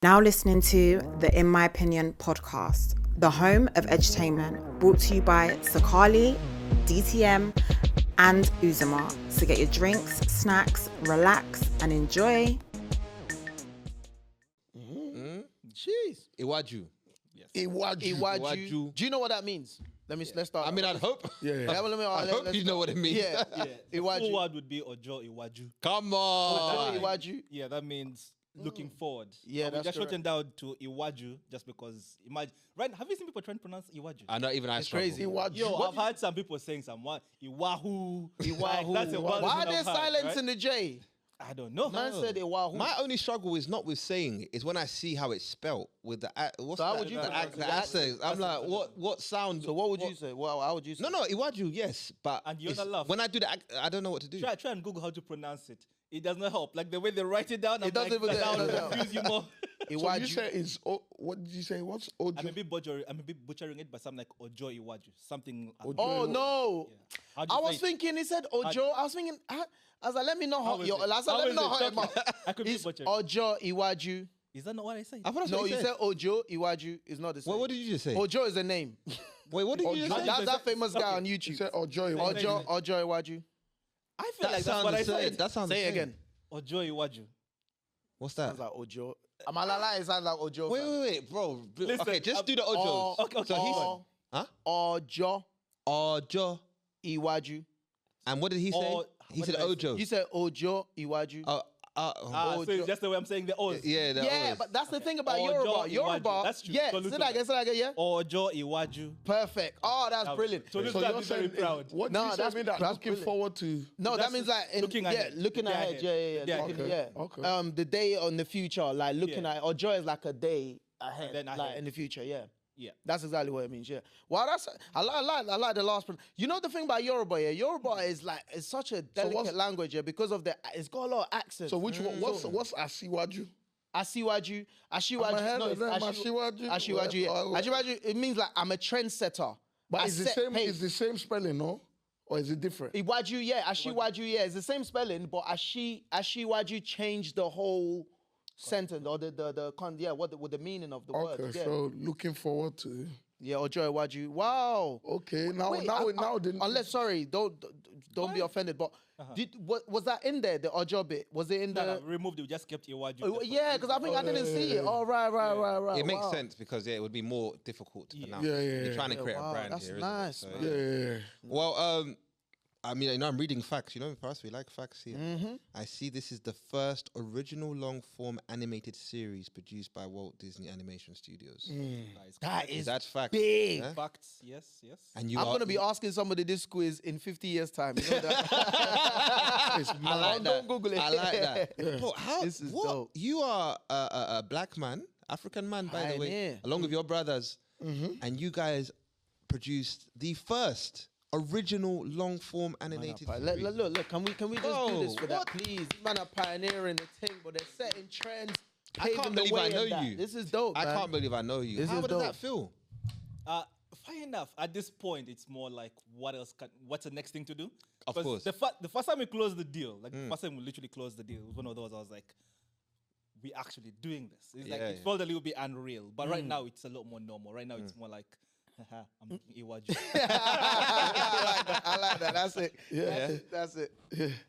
Now listening to the In My Opinion podcast, the home of edutainment, brought to you by Sakali, DTM, and Uzuma. So get your drinks, snacks, relax, and enjoy. Jeez. Iwaju. Yes. Iwaju. Do you know what that means? Let's start. I mean, I'd hope. I hope you know what it means. Yeah. The full word would be Ojo Iwaju. Come on. Iwaju. Yeah, that means looking forward. Yeah, we that's just correct. shortened down to Iwaju just because imagine. Right? Have you seen people trying to pronounce Iwaju? I know even I It's struggle. crazy. Iwaju. Yo, I've heard some people saying some what Iwahu. Iwahu. That's a word Why I've there heard, silence right? in the J? I don't know. Man said Iwahu. My only struggle is not with saying it, is when I see how it's spelt with the what's So how that? would you the, pronounce it? the accent. I'm like, what sound? So what would you say? Well, how would you say? No, Iwaju, yes, but And the it's- other laugh. when I do that, I don't know what to do. Try and Google how to pronounce it. It does not help. Like the way they write it down, I'm doesn't like, even- that it would doesn't help. confuse you more. So you say is what did you say? What's Ojo? I'm a bit butchering it, but something like Ojo Iwaju. Something. Oh no! Yeah. How do you I say was it? thinking he said Ojo. I was thinking. I was like, let me know how. is Yo, it? I said, let How me is know it? how Talk it must. I could be It's butchering. Ojo Iwaju. Is that not what I say? I thought that's No, what you you said Ojo Iwaju is not the same. What did you just say? Ojo is a name. Wait, what did you just Ojo. say? That's that famous guy on You YouTube. said Ojo. Ojo Iwaju. I feel That like that's sounds what I the same. said. That sounds Say the it same. again. Ojo Iwaju. What's that? Sounds like Ojo. Am I lying? It sounds like Ojo. Wait, bro. Listen, okay, just do the Ojos. Okay. So he's huh? Ojo Ojo. Iwaju. And what did he say? Or- He what said did I say? Ojo. You said Ojo Iwaju. So Ojo. it's just the way I'm saying the O's. Yeah, the Yeah, O's. but that's the thing about Ojo Yoruba. Iwaju. Yoruba. That's true. Yeah, Salute say to that again. Say that again. Yeah. Ojo Iwaju. Perfect. Oh, that's brilliant. So this So guy you're is very saying proud. what No, did you say? that's- Mean that that's looking brilliant. forward to. No, that That's means like looking ahead. looking Yeah, ahead. ahead. Yeah. Yeah, Looking- okay, yeah. okay. The day on the future, like looking Yeah. at Ojo is like a day ahead, Then like ahead. in the future. Yeah. Yeah. That's exactly what it means. Yeah. Well, that's I like the last one. You know the thing about Yoruba, yeah. Yoruba is like it's such a delicate what's- language, yeah, because of it's got a lot of accents. So which one? What's Asiwaju? Asiwaju, I'm Ashiwaju, ahead no, of it's them, Ashiwaju, Asiwaju. yeah. Oh, Ashiwaju, it means like I'm a trendsetter. But I it's the set same. pace. It's the same spelling, no? Or is it different? Iwaju, yeah, Ashiwaju, yeah, it's the same spelling, but Ashiwaju changed the whole sentence or what the meaning of the word. Okay, Yeah, so looking forward to. yeah, Ojo Iwaju. Wow. Okay, now Wait, now the unless sorry, don't be offended, but was that in there? The Ojo bit was it in No, the? we removed it. We just kept Iwaju. Oh, yeah, because I think I didn't see it. Oh, right. It makes wow. sense because it would be more difficult to pronounce. Yeah, You're trying to yeah. create Wow, a brand that's here. nice, Isn't it? man. Yeah. Well, I mean, I'm reading facts. You know, for us, we like facts here. I see this is the first original long-form animated series produced by Walt Disney Animation Studios. That is That's fact. big. Yeah? Facts. Yes. And you I'm are gonna be asking somebody this quiz in 50 years' time. You know that? It's I mad. like that. Don't Google it. I like that. Bro, how? This is what? dope. You are a black man, African man, by the way, Pioneer. along with your brothers, and you guys produced the first original long-form animated series. Look. Can we just do Bro, this for that, what? please? These man are pioneering the thing, but they're setting trends. I can't paving the believe way I and know that. you. This is dope, I man. can't believe I know you. This How is does dope. that feel? Funny enough, at this point, it's more like what's the next thing to do? Of 'Cause course. The first time we closed the deal, like the first time we literally closed the deal, it was one of those I was like, we actually doing this. It's like Yeah, it yeah. felt a little bit unreal, but right now it's a lot more normal. Right now it's more like, haha, I'm looking Iwaju. I like that. That's it. Yeah. That's it.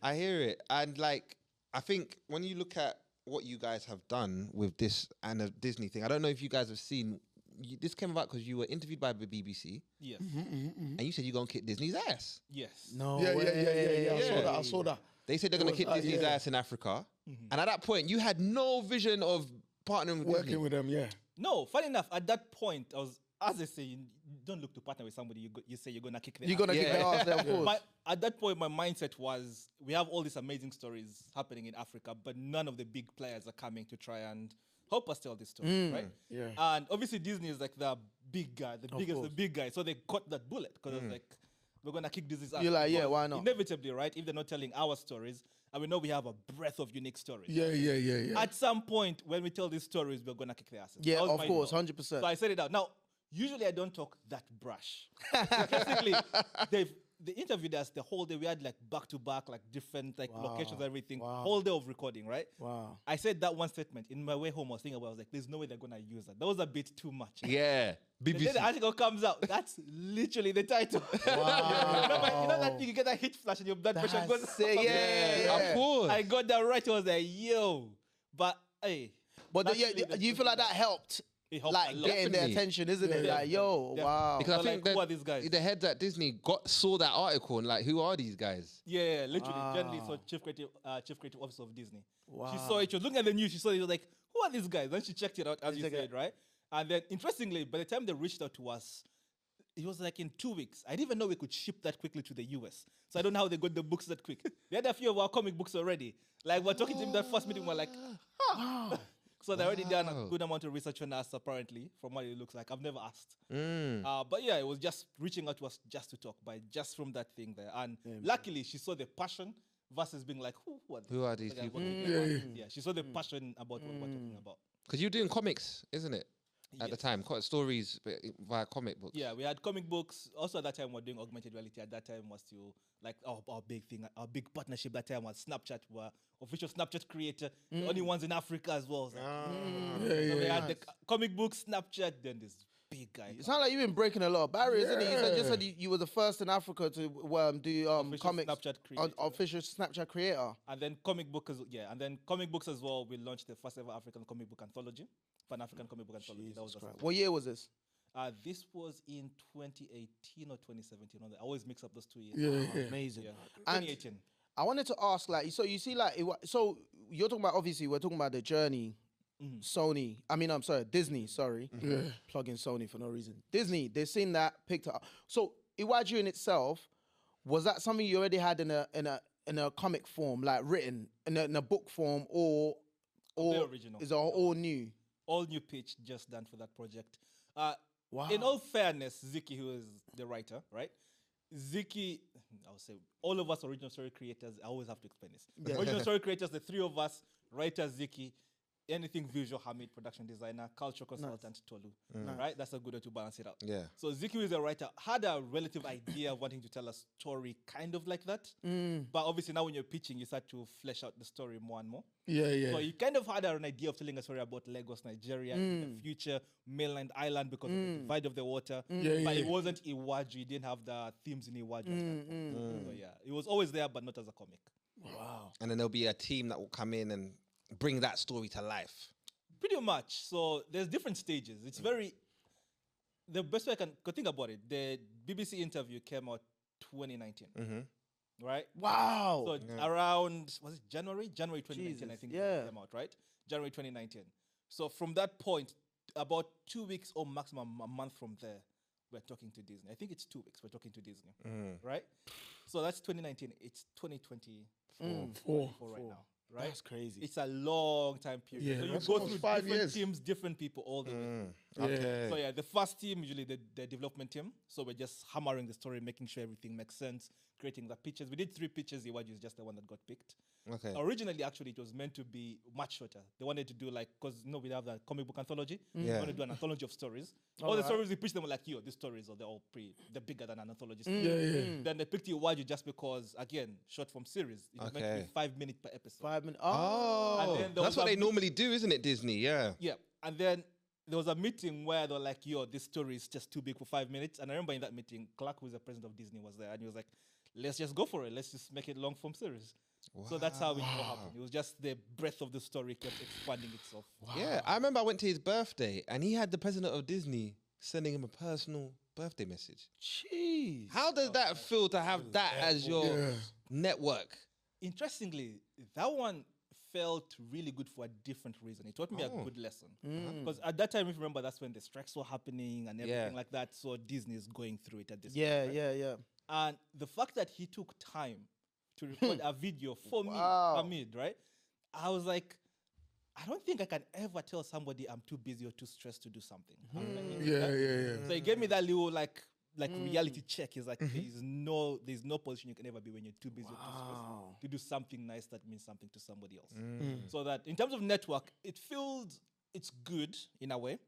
I hear it. And like, I think when you look at what you guys have done with this and the Disney thing, I don't know if you guys have seen, this came about because you were interviewed by the BBC Yes. and you said you're going to kick Disney's ass. Yes. No Yeah. way. I saw that. They said they're going to kick Disney's ass in Africa. And at that point, you had no vision of partnering with Working Disney. with them, yeah. No, funny enough, at that point, I was, as I say, you don't look to partner with somebody you say you're gonna kick their You're ass. gonna kick Yeah. their ass, there, of course. At that point, my mindset was we have all these amazing stories happening in Africa, but none of the big players are coming to try and help us tell this story, right? Yeah. And obviously, Disney is like the big guy, the course. big guy. So they caught that bullet because it's like, we're gonna kick Disney's ass. You're like, yeah, Because why not? Inevitably, right? If they're not telling our stories, and we know we have a breadth of unique stories. Yeah. At some point, when we tell these stories, we're gonna kick their asses. Yeah, That was of my course, thought. 100%. So I said it out. Now, usually I don't talk that brash. Basically, they interviewed us the whole day. We had like back to back, like different like locations, everything. Whole day of recording, right? Wow. I said that one statement in my way home. I was thinking about. I was like, "There's no way they're gonna use that. That was a bit too much." Yeah. And then BBC. the article comes out. That's literally the title. Wow. you know that thing, you get that heat flash and your blood pressure goes up. Of course. I got that right. I was like, yo. But hey. But naturally, do you feel like that helped? It helped Like a lot. getting their Definitely. attention, isn't it? Yeah. Like, yo, Yeah. wow. Because I So, think like, that who are these guys? the heads at Disney saw that article and like, who are these guys? Yeah, literally. Generally, so chief creative officer of Disney. She saw it. She was looking at the news. She saw it. She was like, "Who are these guys?" Then she checked it out, as you said, right? And then, interestingly, by the time they reached out to us, it was like in 2 weeks. I didn't even know we could ship that quickly to the US. So I don't know how they got the books that quick. They had a few of our comic books already. Like we're talking to them that first meeting. We're like, so they already done a good amount of research on us, apparently, from what it looks like. I've never asked. But yeah, it was just reaching out to us just to talk, by just from that thing there. And luckily, she saw the passion versus being like, who are these people? Yeah, she saw the passion about what we're talking about. Because you're doing comics, isn't it? At the time, stories via comic books. Yeah, we had comic books. Also, at that time, we were doing augmented reality. At that time, was still like our big thing, our big partnership. That time was Snapchat. We were official Snapchat creator, the only ones in Africa as well. So we had the comic books, Snapchat. Then this big guy. It sounds like you've been breaking a lot of barriers, isn't it? You just said you were the first in Africa to do Official comics. Snapchat creator. Official Snapchat creator. And then comic books as well. We launched the first ever African comic book anthology, Pan-African comic book anthology. That was What year was this? this was in 2018 or 2017. I always mix up those 2 years. Yeah. Amazing. Yeah. And 2018. I wanted to ask, like, so you see, like, so you're talking about, obviously, we're talking about the journey. Disney, sorry. Plugging Sony for no reason. Disney, they've seen that, picked it up. So Iwaju in itself, was that something you already had in a comic form, like written in a book form, or original. is it all new? All new pitch just done for that project. In all fairness, Ziki, who is the writer, right? Ziki, I would say all of us original story creators, I always have to explain this. Original story creators, the three of us, writer Ziki, anything visual, Hamid, production designer, culture consultant, Tolu. Right? That's a good way to balance it out. Yeah. So Ziki, who is a writer, had a relative idea of wanting to tell a story kind of like that. But obviously now when you're pitching, you start to flesh out the story more and more. Yeah. So you kind of had an idea of telling a story about Lagos, Nigeria, in the future mainland island because of the divide of the water. But it wasn't Iwaju. You didn't have the themes in Iwaju. So yeah, it was always there, but not as a comic. Wow. And then there'll be a team that will come in and bring that story to life. Pretty much. So there's different stages. It's the best way I can think about it, the BBC interview came out 2019. Right? Wow. So around, was it January? January 2019, I think it yeah. came out, right? January 2019. So from that point, about 2 weeks or maximum a month from there, we're talking to Disney. I think it's 2 weeks we're talking to Disney, right? So that's 2019. It's 2024 right now, right? That's crazy. It's a long time period. Yeah, So you that's go almost through 5 different years. teams, different people all the way. Okay. So yeah, the first team, usually the development team. So we're just hammering the story, making sure everything makes sense, creating the pitches. We did 3 pitches. Iwaju is just the one that got picked. Okay. Originally, actually, it was meant to be much shorter. They wanted to do like, because we have the comic book anthology. They wanted to do an anthology of stories. All the stories we pitched them were like, these stories are they're bigger than an anthology story. Then they picked Iwaju just because, again, short form series. It was meant to be 5 minutes per episode. 5 minutes. Oh, And then there that's was what a they normally do, isn't it, Disney? Yeah. Yeah, and then there was a meeting where they were like, this story is just too big for 5 minutes. And I remember in that meeting, Clark, who's the president of Disney, was there. And he was like, let's just go for it. Let's just make it long form series. So that's how it all happened. It was just the breadth of the story kept expanding itself. Yeah, I remember I went to his birthday and he had the president of Disney sending him a personal birthday message. Jeez. How does that feel to have that as your network? Interestingly, that one felt really good for a different reason. It taught me a good lesson. Because at that time, if you remember, that's when the strikes were happening and everything like that. So Disney is going through it at this point. Right? Yeah. And the fact that he took time to record a video for me, Hamid, right? I was like, I don't think I can ever tell somebody I'm too busy or too stressed to do something. Yeah. So he gave me that little like reality check. He's like, there's no position you can ever be when you're too busy or too stressed to do something nice that means something to somebody else. So that in terms of network, it's good in a way.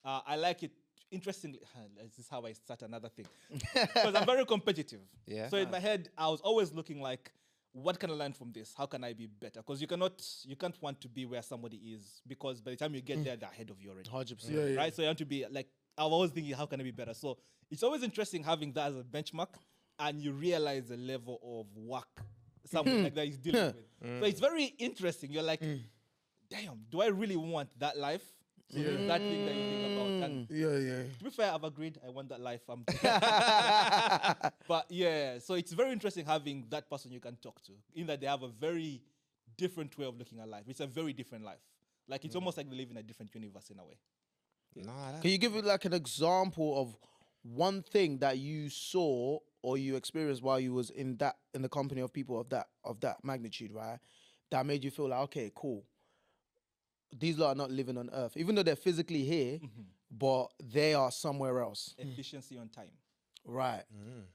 I like it. interestingly, this is how I start another thing. Because I'm very competitive. Yeah. So in my head, I was always looking like, what can I learn from this? How can I be better? Because you can't want to be where somebody is, because by the time you get there, they're ahead of you already. 100%. Yeah, yeah. Right? So you have to be like, I'm always thinking, how can I be better? So it's always interesting having that as a benchmark, and you realize the level of work someone like that is dealing with. So it's very interesting. You're like, damn, do I really want that life? So there's that thing that you think about. And Yeah. to be fair, I've agreed. I want that life. But yeah, so it's very interesting having that person you can talk to, in that they have a very different way of looking at life. It's a very different life. Like, it's almost like they live in a different universe in a way. Nah, Can you give it like an example of one thing that you saw or you experienced while you was in the company of people of that magnitude, right? That made you feel like, okay, cool. These lot are not living on Earth, even though they're physically here, but they are somewhere else. Efficiency on time. Right.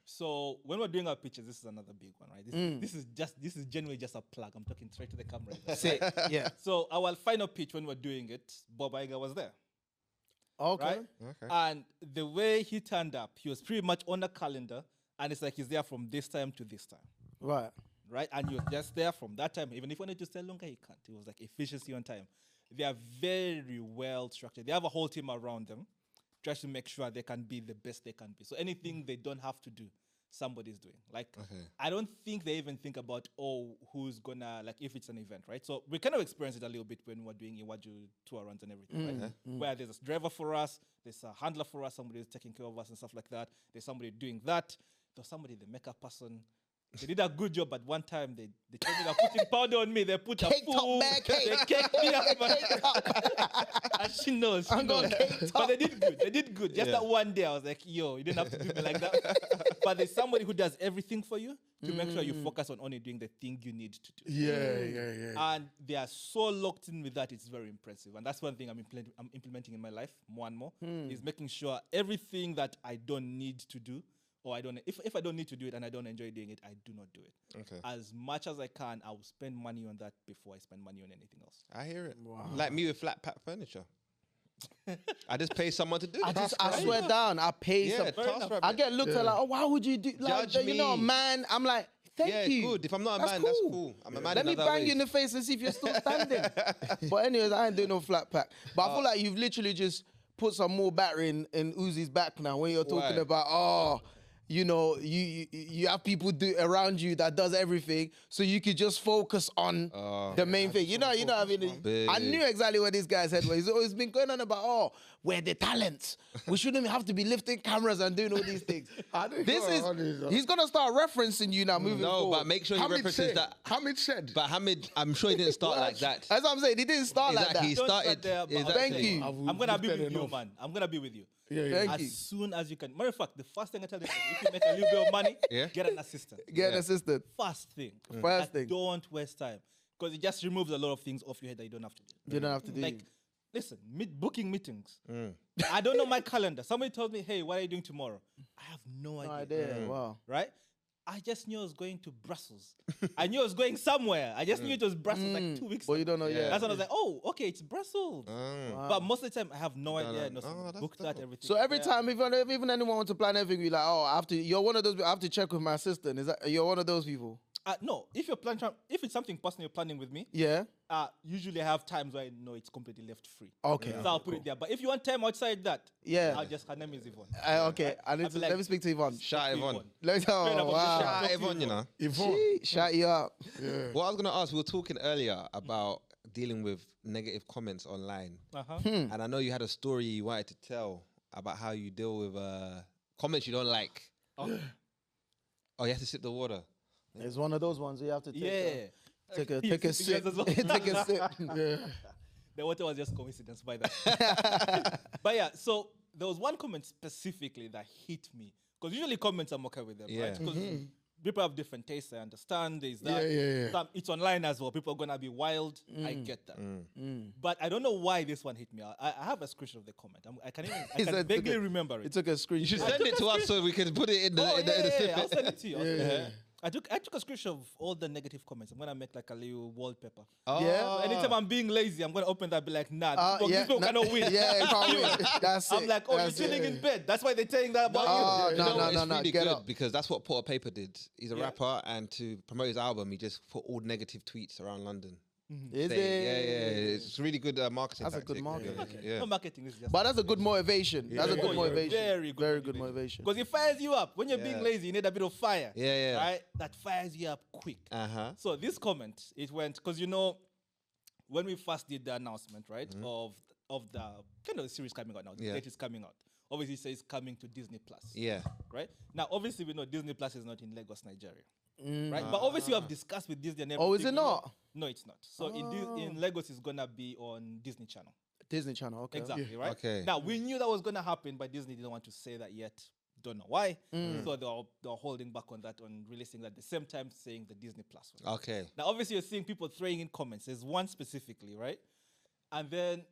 So when we're doing our pitches, this is another big one, right? This is genuinely just a plug. I'm talking straight to the camera. Say, yeah. So our final pitch, when we're doing it, Bob Iger was there, Okay. right? Okay. And the way he turned up, he was pretty much on the calendar, and it's like he's there from this time to this time, Right. right? And you're just there from that time. Even if you wanted to stay longer, he can't. It was like efficiency on time. They are very well structured. They have a whole team around them, tries to make sure they can be the best they can be. So anything they don't have to do, somebody's doing. Like, I don't think they even think about, who's gonna, like, if it's an event, right? So we kind of experience it a little bit when we're doing Iwaju tour runs and everything, right? Where there's a driver for us, there's a handler for us, somebody is taking care of us and stuff like that. There's somebody doing that. There's somebody, the makeup person. They did a good job, but one time they told me they're putting powder on me. They put a Cake top, fool. man, cake. They caked me up. And she knows. She knows. But they did good. They did good. Just that one day, I was like, yo, you didn't have to do me like that. But there's somebody who does everything for you to make sure you focus on only doing the thing you need to do. Yeah. And they are so locked in with that, it's very impressive. And that's one thing I'm implementing in my life more and more, is making sure everything that I don't need to do, or if I don't need to do it and I don't enjoy doing it, I do not do it. Okay. As much as I can, I will spend money on that before I spend money on anything else. I hear it. Wow. Like me with flat pack furniture. I just pay someone to do it. I swear down. I pay some. task rabbit. I get looked at like, oh, why would you do like Judge that? You're not a me. man. I'm like, thank you. Good. If I'm not a man, that's cool. I'm a man. Let me bang you in the face and see if you're still standing. But anyways, I ain't doing no flat pack. But I feel like you've literally just put some more battery in Uzi's back now when you're talking Why? about, you know, you have people around you that does everything, so you could just focus on the main thing. You know what I mean? Big. I knew exactly what this guy's head was. He's always been going on about, we're the talents. We shouldn't have to be lifting cameras and doing all these things. He's gonna start referencing you now moving forward. But make sure he references that. Hamid said. But Hamid, I'm sure he didn't start like that. That's what I'm saying. He didn't start like that. He Don't started. start there, but Exactly. Thank you. I'm going to be with you, man. I'm going to be with you. Thank As you. soon as you can. Matter of fact, the first thing I tell you, if you make a little bit of money, get an assistant. Get an assistant. First thing. First thing. Don't waste time. Because it just removes a lot of things off your head that you don't have to do. You don't have to do Like, listen, booking meetings. I don't know my calendar. Somebody told me, hey, what are you doing tomorrow? I have no idea. Wow. Right? I just knew I was going to Brussels. I knew I was going somewhere. I just knew it was Brussels like 2 weeks But ago. you don't know yet. That's when I was like, oh, okay, it's Brussels. But most of the time, I have no idea. No, that's booked that, everything. So every time, if even anyone wants to plan everything, you're like, you're one of those. I have to check with my assistant. You're one of those people? No, if it's something personal you're planning with me, Yeah. usually I have times where I know it's completely left free. Okay. So I'll put it there. But if you want time outside that, Yeah. her name is Yvonne. Okay. Let me speak to Yvonne. Shout Yvonne. Let me tell. Straight up, Wow. Shout Yvonne, you know. Yvonne. Shout you up. What I was gonna ask, we were talking earlier about dealing with negative comments online, and I know you had a story you wanted to tell about how you deal with comments you don't like. Oh, you have to sip the water. It's one of those ones you have to take. Yeah. Take a sip. as well. Take a sip. The water was just coincidence by that. But yeah, so there was one comment specifically that hit me. Because usually comments I'm okay with them, Yeah. right? Because people have different tastes, I understand. There's that. Yeah. It's online as well. People are going to be wild. I get that. But I don't know why this one hit me. I have a screenshot of the comment. I can vaguely remember It it. took a screenshot. You should send it to us so we can put it in the Oh, in the yeah, snippet. I'll send it to you. I took a screenshot of all the negative comments. I'm gonna make like a little wallpaper. Oh. Yeah. So anytime I'm being lazy, I'm gonna open that and be like, nah, these people cannot win. Yeah, you can't win. That's it. I'm like, oh, That's you're chilling it. in bed. That's why they're saying that about you. You know what? No, It's really get good up. because that's what Porter Paper did. He's a rapper, and to promote his album, he just put all negative tweets around London. Is it? Yeah. It's really good marketing. That's a good tactic. marketing. Yeah. No marketing is just. But that's a good motivation. That's a good Oh, yeah, motivation. very good motivation. Because it fires you up. When you're being Yeah. lazy, you need a bit of fire. Yeah. Right? That fires you up quick. So this comment, it went, because when we first did the announcement, right, of the kind of the series coming out now, the date is coming out. Obviously, it says coming to Disney Plus. Yeah. Right? Now, obviously, we know Disney Plus is not in Lagos, Nigeria. Right? But obviously, you have discussed with Disney and everything. Oh, is it not? No, it's not. So in Lagos, it's going to be on Disney Channel. Disney Channel, okay. Exactly, right? Okay. Now, we knew that was going to happen, but Disney didn't want to say that yet. Don't know why. So they're holding back on that, on releasing that at the same time saying the Disney Plus one. Okay. Now, obviously, you're seeing people throwing in comments. There's one specifically, right? And then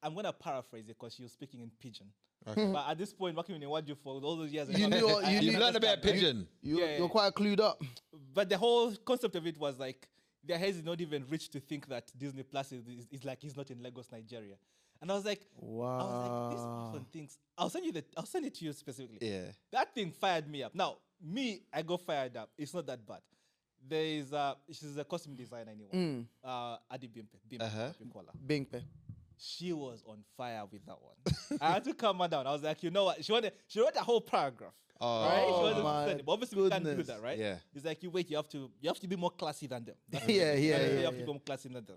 I'm going to paraphrase it because she was speaking in Pidgin. Okay. But at this point, working in Iwaju for all those years, You knew- You learned a bit of pigeon. You're quite clued up. But the whole concept of it was like, their heads is not even rich to think that Disney Plus is like he's not in Lagos, Nigeria. And I was like, this person thinks. I'll send it to you specifically. Yeah. That thing fired me up. Now, me, I got fired up. It's not that bad. She's a costume designer anyway. Adi Bimpe. we call her. Bingpe. She was on fire with that one. I had to calm her down. I was like, you know what? She wrote a whole paragraph. Right? She wanted to send it. But obviously, we can't do that, right? Yeah. It's like you have to be more classy than them. That's Yeah, the yeah, thing. yeah, You have to be more classy than them.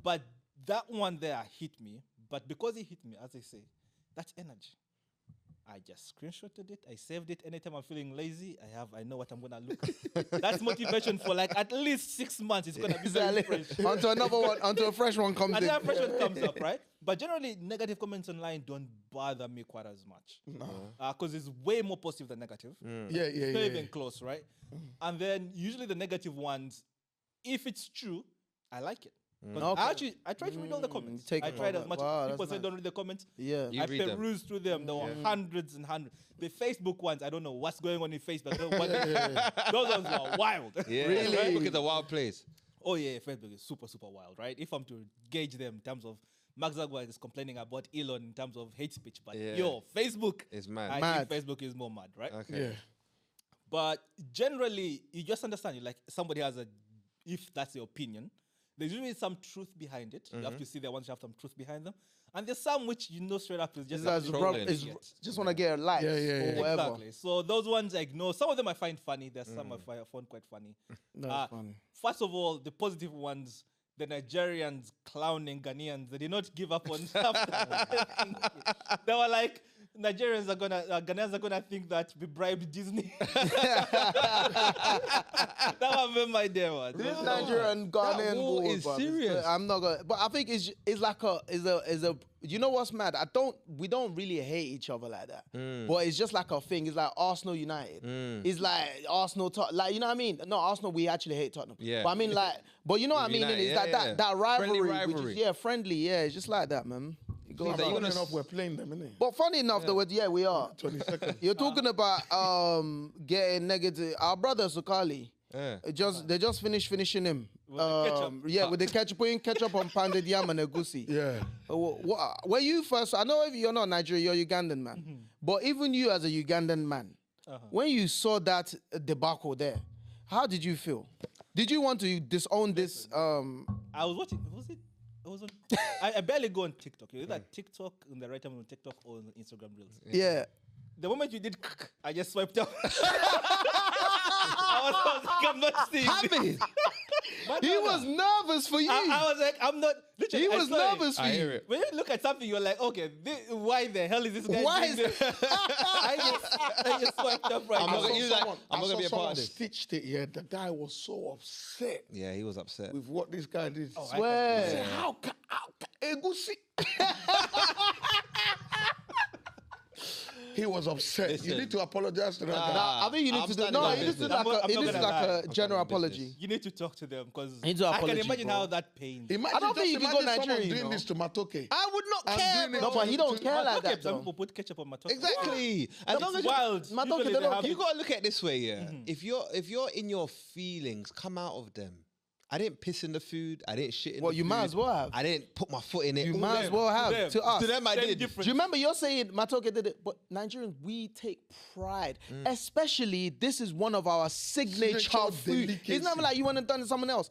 But that one there hit me. But because it hit me, as I say, that's energy. I just screenshotted it. I saved it. Anytime I'm feeling lazy, I know what I'm gonna look at. That's motivation for like at least 6 months. It's gonna be very fresh. Until another one, until a fresh one comes And in. that fresh one comes up, right? But generally, negative comments online don't bother me quite as much. Because it's way more positive than negative. Yeah. It's not even close, right? And then usually the negative ones, if it's true, I like it. I try to read all the comments. I tried as much. People say don't read the comments. Yeah. You I read them. perused through them. There were hundreds and hundreds. The Facebook ones, I don't know what's going on in Facebook. Those ones were wild. Yeah. Really? Facebook is a wild place. Oh yeah, Facebook is super, super wild, right? If I'm to gauge them in terms of Mark Zuckerberg is complaining about Elon in terms of hate speech, but Facebook It's mad. I think Facebook is more mad, right? Okay. Yeah. But generally, you just understand. Like somebody has if that's your opinion, there's usually some truth behind it. You have to see the ones who have some truth behind them, and there's some which you know straight up is just Just want to get a like or whatever. Exactly. So those ones I ignore. Some of them I find funny. There's some I find quite funny. That's funny. First of all, the positive ones. The Nigerians clowning Ghanaians, they did not give up on stuff. They were like, Nigerians are Ghanaians are gonna think that we bribed Disney. That was my day, man. This Nigerian Ghanaian war war is bruv, serious. I'm not gonna, but I think it's like a. You know what's mad? We don't really hate each other like that. But it's just like a thing. It's like Arsenal United. It's like Arsenal, like you know what I mean? No, Arsenal we actually hate Tottenham. Yeah. But I mean like, but you know what I mean? United, It's yeah, like yeah. that rivalry, Friendly which is friendly. Yeah, it's just like that, man. It goes You're on. gonna Enough, we're playing them, innit? But funny enough, though, we are. 20 seconds. You're talking about getting negative. Our brother Sukali, they just finished finishing him. With the ketchup. Yeah, with the ketchup, putting ketchup on pounded yam and egusi. Yeah. Where you first? I know you're not Nigerian, you're Ugandan man. But even you as a Ugandan man, when you saw that debacle there, how did you feel? Did you want to disown this? I was watching. It was on. I barely go on TikTok. Either TikTok on the right time on TikTok or on Instagram Reels. Yeah. The moment you did, I just swiped out. I was like, I'm not seeing this. Hamid, My he brother. was nervous for you. I was like, I'm not. Literally, He I was saw it. nervous for I you. hear it. When you look at something, you're like, okay, why the hell is this guy Why doing is- this? I just swiped up right I'm now. not gonna use that. I'm not I gonna be a saw part of someone this. stitched it, yeah. The guy was so upset Yeah, he was upset. with what this guy did. Oh, Swear. He said, how can Egusi? He was upset. You Listen. need to apologize to that Nah. guy. Nah, I think you need I'm to do. standing No, on it needs to business. like I'm a, not it needs to gonna like lie. a general I'm standing on apology. You need to talk to them because Need to I can apology, imagine bro. how that pains. Imagine, I don't just think you can go imagine someone Nigerian, doing you this to Matoke. I would not I'm care, doing it bro. to- No, but he don't to- care like Okay, that, some though. people put ketchup on my Exactly. And long as as you- Wild. My dog, Usually they they don't- have you it. gotta look at it this way, yeah. If you're in your feelings, come out of them. I didn't piss in the food. I didn't shit in Well, the you food. might as well have. I didn't put my foot in it. You All might them. as well have. them. To us. To them, I Same did. difference. Do you remember you're saying Matoke did it? But Nigerians, we take pride. Especially, this is one of our signature Signature food. delicacy. It's never like you want to done it to someone else.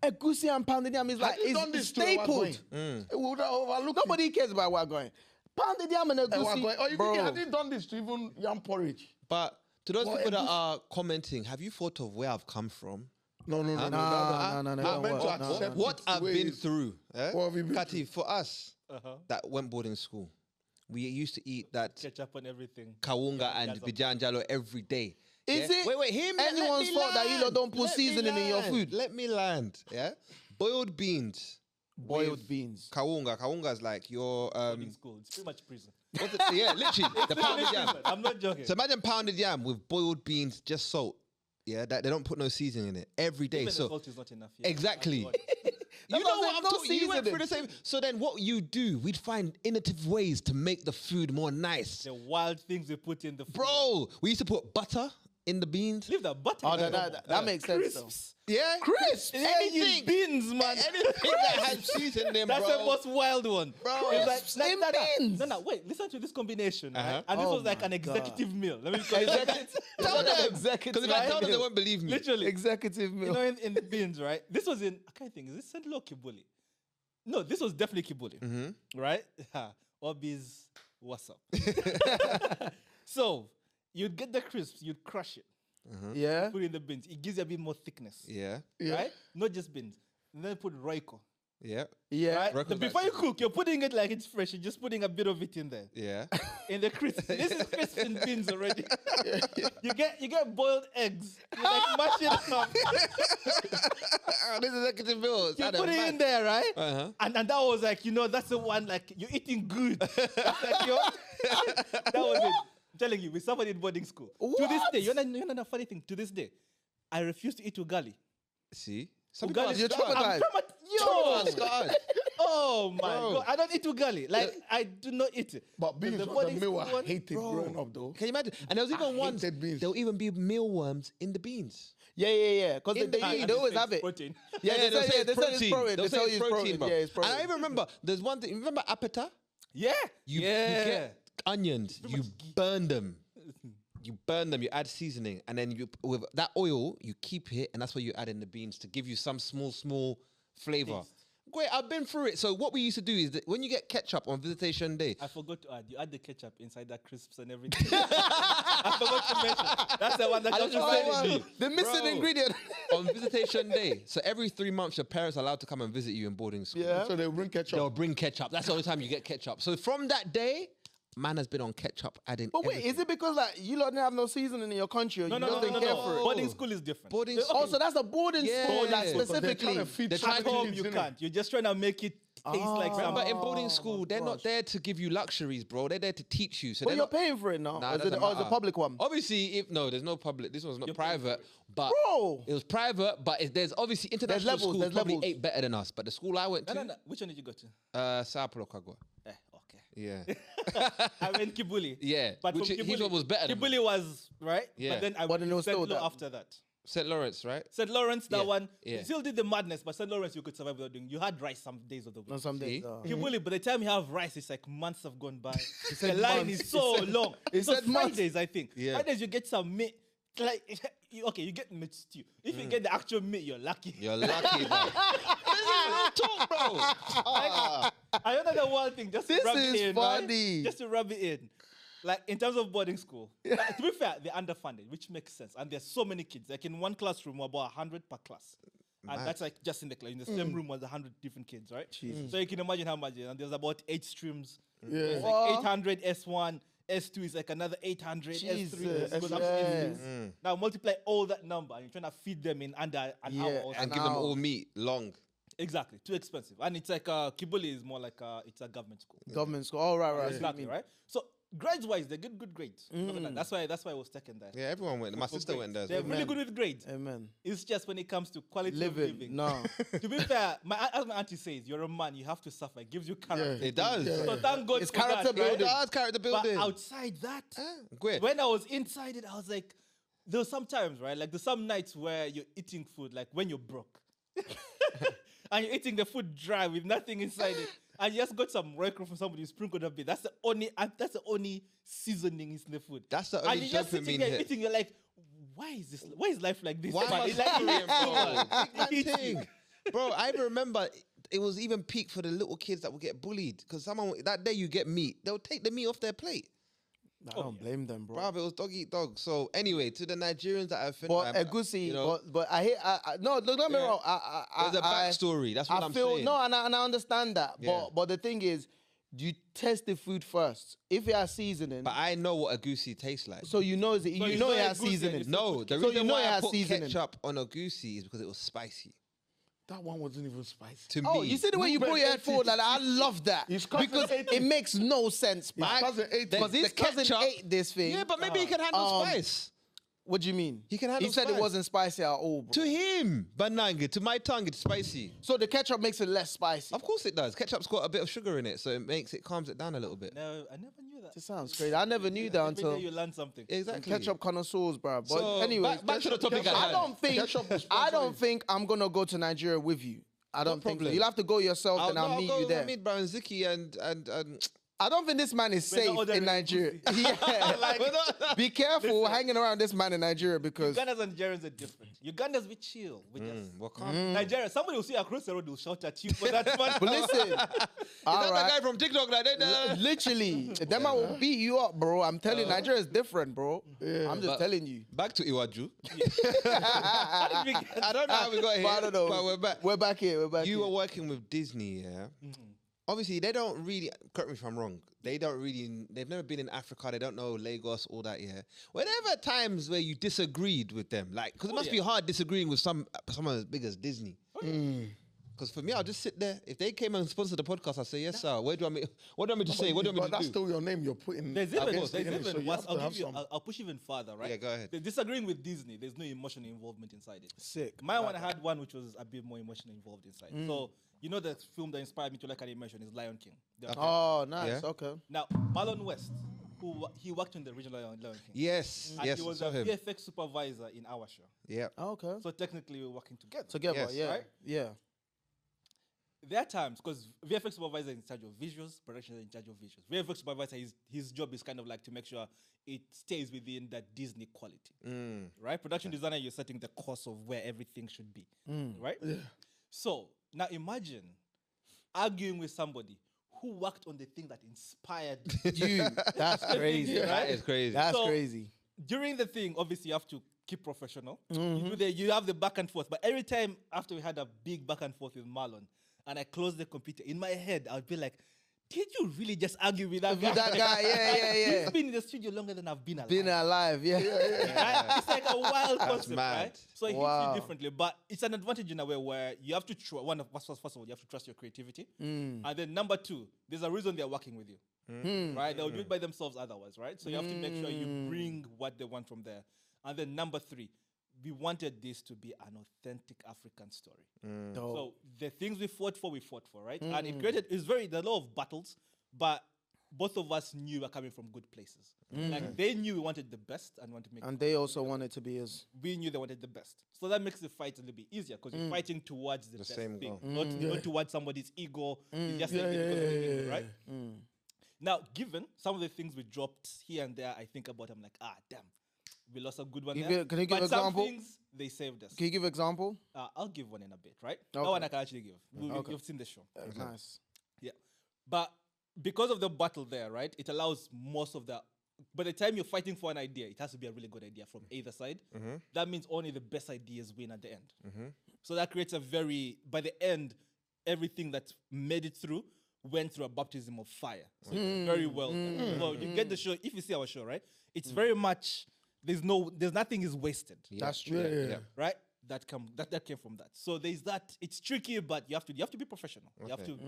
Egusi and pounded yam is like, Had you done it's this to Ewa Going? stapled. It would have overlooked Nobody cares about where going. Pounded yam and it. Ewa egusi. Going. Or Bro. even had you done this to even yam porridge? But to those Well, people that Egusi- are commenting, have you thought of where I've come from? No. no, that- no, I no, meant no, to no, accept no. What it I've the way been it is. through, eh? What have you been Kati, for us Uh-huh. that went boarding school, we used to eat that Ketchup on everything. kawunga and bijanjalo every day. Is yeah? it Wait, hear me. anyone's let me fault that you lot land. don't put Let me seasoning in your land. food? Let me land. Yeah, boiled beans. Boiled with beans. Kawunga. Kawunga is like your Boarding school. It's pretty much prison. what's it? Yeah, literally the pounded yam. I'm not joking. So imagine pounded yam with boiled beans, just salt. Yeah, that they don't put no seasoning in it every day. Even the So salt is not enough. Yeah. exactly. That's You know what I'm what saying, I'm no talking. You went through the seasoning. same. So then, what you do? We'd find innovative ways to make the food more nice, the wild things they put in the food. bro. We used to put butter in the beans. Leave the butter. Oh, in that makes sense, though. Crisps. Yeah, Crisps. Yeah, you anything, beans, man. anything that had cheese in them, That's bro. the most wild one. Bro. It's like, in no, beans. No, wait. Listen to this combination. Uh-huh. Right? And this Oh was like my an executive meal. Let me call it like that. Tell them, Executive because if I tell them, they meal. won't believe me. Literally. Executive You meal. know, in the beans, right? This was in, I can't think, is this St. Lo Kibuli? No, this was definitely Kibuli, right? Obis, what's up? So, you'd get the crisps, you'd crush it, Yeah. put it in the beans. It gives you a bit more thickness, Yeah, right? Not just beans. And then put Royco, yeah, Yeah. right? Royco's like Before you cook, you're putting it like it's fresh. You're just putting a bit of it in there. yeah. In the crisps. This is crisps and beans already. You get boiled eggs. You like mash it up. This is executive meal. You put it in there, right? Uh-huh. And that was like, that's the one like you're eating good. That's like that was it. I'm telling you, we suffered in boarding school. To this day, you know the funny thing. To this day, I refuse to eat ugali. See, some Ugali, you're traumatized. Yo, God. oh my Bro. god, I don't eat ugali. Like I do not eat it. But beans The was the boarding meal school I one- hated growing up, though. Can you imagine? And there was even ones. hated beans. There will even be mealworms in the beans. Yeah. Because In they, the- they, and they always have it. Protein. Yeah, they they'll say it's it's protein. They'll They say tell it's you it's protein. bro. Yeah, it's And I protein. even remember there's one thing. You remember apata? Yeah. You get onions, you burn them. You burn them, you add seasoning, and then you with that oil, you keep it, and that's what you add in the beans to give you some small flavor. Great, I've been through it. So what we used to do is that when you get ketchup on visitation day, I forgot to add. You add the ketchup inside that crisps and everything. I forgot to mention. That's the one that I just just reminded said me. The missing Bro. ingredient. on visitation day, so every 3 months your parents are allowed to come and visit you in boarding school. Yeah. So they bring ketchup. They'll bring ketchup. That's the only time you get ketchup. So from that day, man has been on ketchup adding. But wait, everything. is it because like you lot didn't have no seasoning in your country, or No, you no, just no, didn't no, care no. for it? Boarding school is different. Boarding Okay. school. Oh, so that's a boarding Yeah. school, like So they're trying specifically. to feed They're trying At home, kids, you innit? can't. You're just trying to make it taste like Remember, something. in boarding school, they're not there to give you luxuries, bro. They're there to teach you. So But they're you're not. paying for it now. Nah, Or is it doesn't or is it a matter. public one? Obviously, if no, there's no public. This one's not private, but Bro. it was private. But there's obviously international levels, schools there's probably levels. ain't better than us. But the school I went to, No. Which one did you go to? Sao Paulo, Kagwa. Okay. Yeah, I went Kibuli. yeah. But Which from his one was better. Than Kibuli was, right? Yeah. But then I But then it was went still St. Lo that. after that. St. Lawrence, right? St. Lawrence, that Yeah, one, yeah. you still did the madness, but St. Lawrence you could survive without doing. You had rice some days of the week. No, some days. See? Kibuli, by the time you have rice, it's like months have gone by. the said line months. is so long. he So said months. Fridays, I think. Yeah. Fridays you get some meat. Like, you get meat stew. If you get the actual meat, you're lucky. You're lucky, bro. This is real talk, bro. Ah. I know the one thing, just This to rub is it in, funny. right? Just to rub it in. Like, in terms of boarding school, like, to be fair, they're underfunded, which makes sense. And there's so many kids. Like, in one classroom, about 100 per class. And Mad. that's like just in the class. In the same room was 100 different kids, right? So you can imagine how much. And there's about 8 streams. Yeah. It's like 800 S1, S2 is like another 800, Jesus, S3 goes up to yes. S6. Now multiply all that number and you're trying to feed them in under an hour or And something. give them all meat long. Exactly, too expensive. And it's like Kibuli is more like it's a government school. Government school. Oh, right. Exactly, right? So grades-wise, they get good grades. That's why I was taken there. Yeah, everyone went. My sister went there. as They're well. really good with grades. Amen. It's just when it comes to quality of Living. living. No. To be fair, as my auntie says, you're a man, you have to suffer. It gives you character. It does. So thank God It's for that, character right? building. It does character But building. outside that, Great. when I was inside it, I was like, there was some times, right? Like there's some nights where you're eating food, like when you're broke. And you're eating the food dry with nothing inside it. And you just got some royco from somebody who sprinkled a bit. That's the only seasoning is in the food. That's the And only you're just sitting dopamine there hit. eating, you're like, why is life like this? Why am I It's like, suffering, bro? it hits you. Thing. Bro, I even remember it was even peak for the little kids that would get bullied because someone that day you get meat, they'll take the meat off their plate. I don't blame them, bro. Bro, it was dog eat dog. So anyway, to the Nigerians that have finished, But Egusi, you know, but I hear, no, don't get me Yeah. wrong. there's a backstory. That's what I I'm feel saying. no, and I understand that. Yeah. But the thing is, you test the food first. If it has seasoning, But I know what a goosey tastes like. so you know you it know has a goosey seasoning. and No, the So reason you know why it I has put seasoning. ketchup on a goosey is because it was spicy. That one wasn't even spicy. To Oh, me, you see the way you brought your head forward? Like, I love that His cousin because ate it makes no sense. His cousin ate Because it. his cousin ketchup- ate this thing. Yeah, but maybe he can handle spice. What do you mean? He can handle He said spice. it wasn't spicy at all, bro. To him, bananga. To my tongue, it's spicy. So the ketchup makes it less spicy. Of course it does. Ketchup's got a bit of sugar in it, so it calms it down a little bit. No, I never knew that. It sounds crazy. I never knew that Every day until you learn something. Exactly. ketchup connoisseurs, bro. But So, anyway, back to the topic at I hand. don't think Ketchup will I sponsor don't you. think I'm gonna go to Nigeria with you. I don't think so. problem. You'll have to go yourself, and I'll meet go you with there. Hamid, bro, and Ziki and I don't think this man is We're not safe ordering in Nigeria. Yeah, like, be careful hanging around this man in Nigeria because Ugandans and Nigerians are different. Ugandans, we chill. We just... well, calm. Nigeria, somebody will see you across the road, will shout at you for that one. But listen, all That right. guy from TikTok, like that. Literally, them man will beat you up, bro. I'm telling you, Nigeria is different, bro. I'm just But- telling you. Back to Iwaju. How did we get- I don't know how we got here, But I don't know. but we're back. We're back here. We're back You here. were working with Disney, yeah? Obviously, they don't really, correct me if I'm wrong, they've never been in Africa, they don't know Lagos, all that, yeah? Were there ever times where you disagreed with them? Like, because it must be hard disagreeing with someone as big as Disney. Because for me, I'll just sit there. If they came and sponsored the podcast, I'd say, yes, sir. What do you want me to say? What do you want But me that's to do? still your name you're putting. There's even, against the image, so you have to have some. I'll push even further, right? Yeah, go ahead. The disagreeing with Disney, there's no emotional involvement inside it. Sick. My one had one which was a bit more emotional involved inside. So, you know the film that inspired me to like animation is Lion King. Oh, nice. Yeah. Okay. Now, Marlon West, he worked on the original Lion King. Yes, And yes, he I was saw a him. VFX supervisor in our show. Yeah. Oh, okay. So technically we're working together. Together, Yes. yeah. Right? Yeah. There are times, because VFX supervisor is in charge of visuals, production is in charge of visuals. VFX supervisor, his job is kind of like to make sure it stays within that Disney quality, right? Production designer, you're setting the course of where everything should be, right? Yeah. So now imagine arguing with somebody who worked on the thing that inspired You. That's crazy. Right? That is crazy. That's So- crazy. During the thing, obviously you have to keep professional. You have the back and forth. But every time after we had a big back and forth with Marlon, and I closed the computer, in my head, I would be like, did you really just argue with that guy? With that guy, yeah. He's been in the studio longer than I've been alive. Been alive, yeah. Right? It's like a wild concept, mad. right? So it Wow. hits you differently. But it's an advantage in a way where you have to trust, first of all, you have to trust your creativity. And then number two, there's a reason they're working with you. Right? They'll do it by themselves otherwise, right? So you have to make sure you bring what they want from there. And then number three, we wanted this to be an authentic African story. Dope. So the things we fought for, right? And there's a lot of battles, but both of us knew we're coming from good places. Like they knew we wanted the best and wanted to make And they also wanted to be as we knew they wanted the best. So that makes the fight a little bit easier because you're fighting towards the best same thing, goal. not towards somebody's ego. It's just like because of the ego, right? Now, given some of the things we dropped here and there, I think about, I'm like, damn, we lost a good one there. Can you give but example? some things, they saved us. Can you give example? I'll give one in a bit, right? That Okay. one I can actually give. You've seen the show. Nice. Yeah. But because of the battle there, right, it allows most of the... By the time you're fighting for an idea, it has to be a really good idea from either side. That means only the best ideas win at the end. So that creates a by the end, everything that made it through went through a baptism of fire. So it's very well done. So you get the show, if you see our show, right, it's very much, there's nothing is wasted. That's true. Yeah. Right? That came from that. So there's that. It's tricky, but you have to be professional. You have to,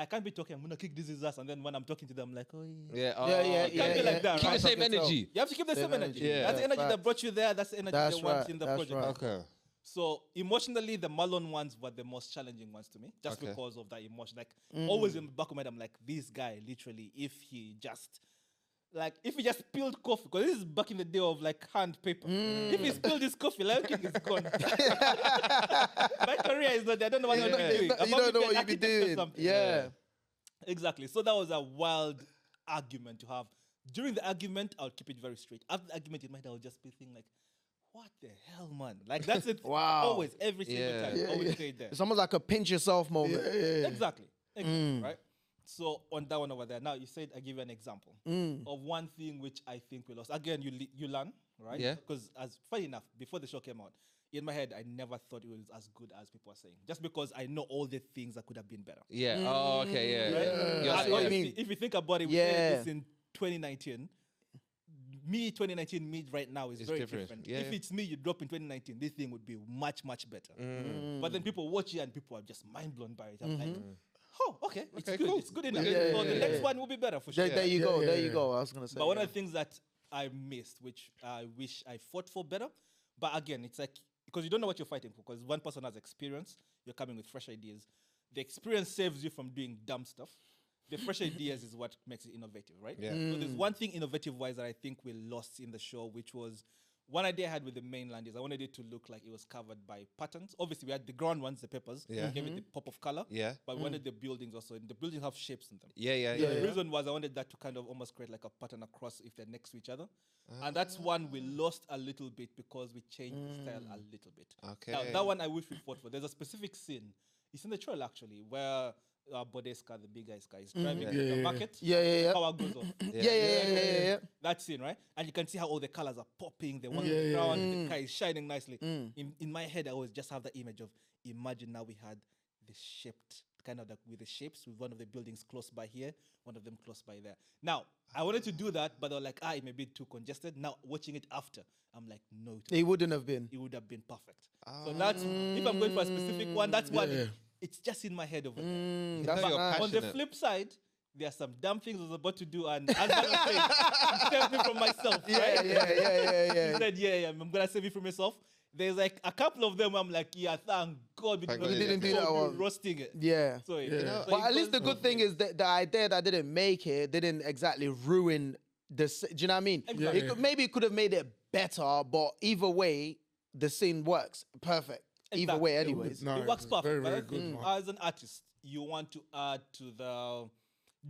I can't be talking, I'm gonna kick this ass, and then when I'm talking to them, I'm like, oh Yeah, It can't be like that, Keep right? the same energy. You have to keep the same energy. Yeah. That's the energy Facts. that brought you there. That's the energy That's they want right, in the that's project. right. Okay. So emotionally, the Malone ones were the most challenging ones to me, just Okay. because of that emotion. Like always in the back of my head, I'm like, this guy literally, if he just spilled coffee, because this is back in the day of like hand paper. If he spilled his coffee, Lion King is gone. My career is not there. I don't know what I'm doing. You don't know what you'd be doing. Yeah. Exactly. So that was a wild argument to have. During the argument, I'll keep it very straight. After the argument in my head, I'll just be thinking like, what the hell, man? Like that's it. Wow. Always, every single time. Always stay there. It's almost like a pinch yourself moment. Exactly. Right? So on that one over there. Now you said I give you an example of one thing which I think we lost. Again, you learn, right? Yeah. Because as funny enough, before the show came out, in my head, I never thought it was as good as people are saying. Just because I know all the things that could have been better. Yeah. Oh, okay. Yeah. Right? You're And like, mean. if you think about it, we did this in 2019. Me 2019, me right now is It's very different. different. Yeah, If yeah. it's me, you drop in 2019, this thing would be much, much better. But then people watch it and people are just mind blown by it. I'm like, oh, okay, it's Okay, good. cool. It's good enough. Yeah, So the next one will be better for sure. There you go. There you go. I was gonna say. But one of the things that I missed, which I wish I fought for better, but again, it's like, because you don't know what you're fighting for, because one person has experience, you're coming with fresh ideas. The experience saves you from doing dumb stuff. The fresh ideas is what makes it innovative, right? Yeah. So there's one thing innovative-wise that I think we lost in the show, which was one idea I had with the mainland is I wanted it to look like it was covered by patterns. Obviously, we had the ground ones, the papers. Yeah. We gave it the pop of color. Yeah. But we wanted the buildings also. And the buildings have shapes in them. Yeah. The reason was I wanted that to kind of almost create like a pattern across if they're next to each other. And that's one we lost a little bit because we changed the style a little bit. Okay. Now, that one I wish we fought for. There's a specific scene. It's in the trailer actually, where Bodeska, the big guy, is driving the market. Yeah. Power goes off. Yeah. That scene, right? And you can see how all the colors are popping. The one on the ground, the car is shining nicely. In my head, I always just have the image of, imagine now we had the shaped, kind of like with the shapes, with one of the buildings close by here, one of them close by there. Now, I wanted to do that, but they were like, it may be too congested. Now, watching it after, I'm like, no, It wouldn't have been. it would have been perfect. So that's, if I'm going for a specific one, that's one. It's just in my head over there. That's But you're nice. On the passionate. flip side, there are some dumb things I was about to do, and as I was saying, I'm saving from myself, right? Yeah. He said, I'm gonna save it from myself. There's like a couple of them. I'm like, thank God we Thank didn't God you didn't do that one. roasting it. Yeah. So, But at least the good thing is that the idea that didn't make it didn't exactly ruin the. Do you know what I mean? Exactly. Maybe it could have made it better, but either way, the scene works perfect. Either Exactly. way, anyways. No, it works it's perfect. very, but very I good, think man. as an artist, you want to add to the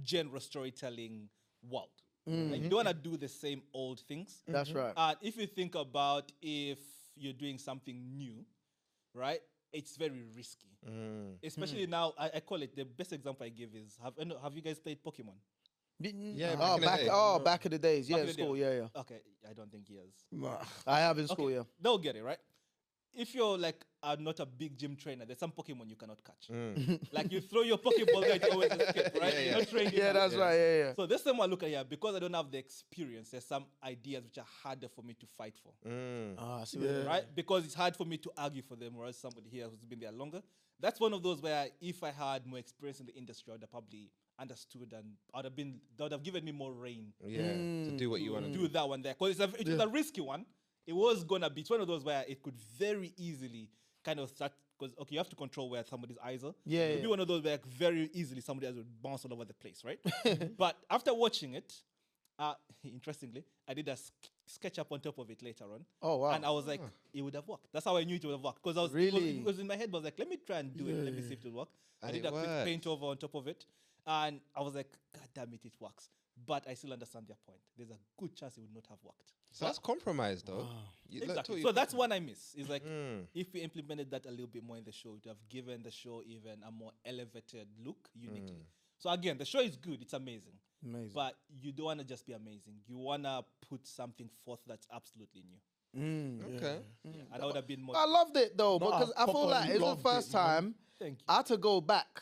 genre storytelling world. Like, you don't want to do the same old things. That's right. And if you think about if you're doing something new, right? It's very risky. Especially now, I call it, the best example I give is, have you guys played Pokemon? Yeah, Oh, back in the day. back in the days. Yeah, Back in in the school. day. Yeah. Okay, I don't think he has. Nah. I have in school. Yeah. They'll get it, right? If you're like not a big gym trainer, there's some Pokemon you cannot catch. Like you throw your Pokeball there, it always escape, right? Yeah, You're not training. Yeah, that's right. Yeah. So this time I look at here, because I don't have the experience, there's some ideas which are harder for me to fight for. Ah, I see. Right? Because it's hard for me to argue for them, whereas somebody here who's been there longer. That's one of those where if I had more experience in the industry, I would have probably understood and that would have given me more reign Yeah. To do what you want to do that one there. Because it was a risky one. It was gonna be, it's one of those where it could very easily kind of start, because you have to control where somebody's eyes are. Yeah, It would be one of those where very easily somebody else would bounce all over the place, right? But after watching it, interestingly, I did a sketch up on top of it later on. Oh, wow. And I was like, it would have worked. That's how I knew it would have worked. Because I was Really? it was in my head, I was like, let me try and do it. Let me see if it will work. I And did it a quick worked. paint over on top of it. And I was like, God damn it, it works. But I still understand their point. There's a good chance it would not have worked. So that's compromise, though. You- look, Exactly. Toy, So that's one I miss. It's like Mm. if we implemented that a little bit more in the show, it would have given the show even a more elevated look uniquely. So again, the show is good. It's amazing. Amazing. But you don't want to just be amazing. You want to put something forth that's absolutely new. Okay. And I would have been more. I loved it though, No, because I feel properly like it's the loved first it, man. time Thank you. I had to go back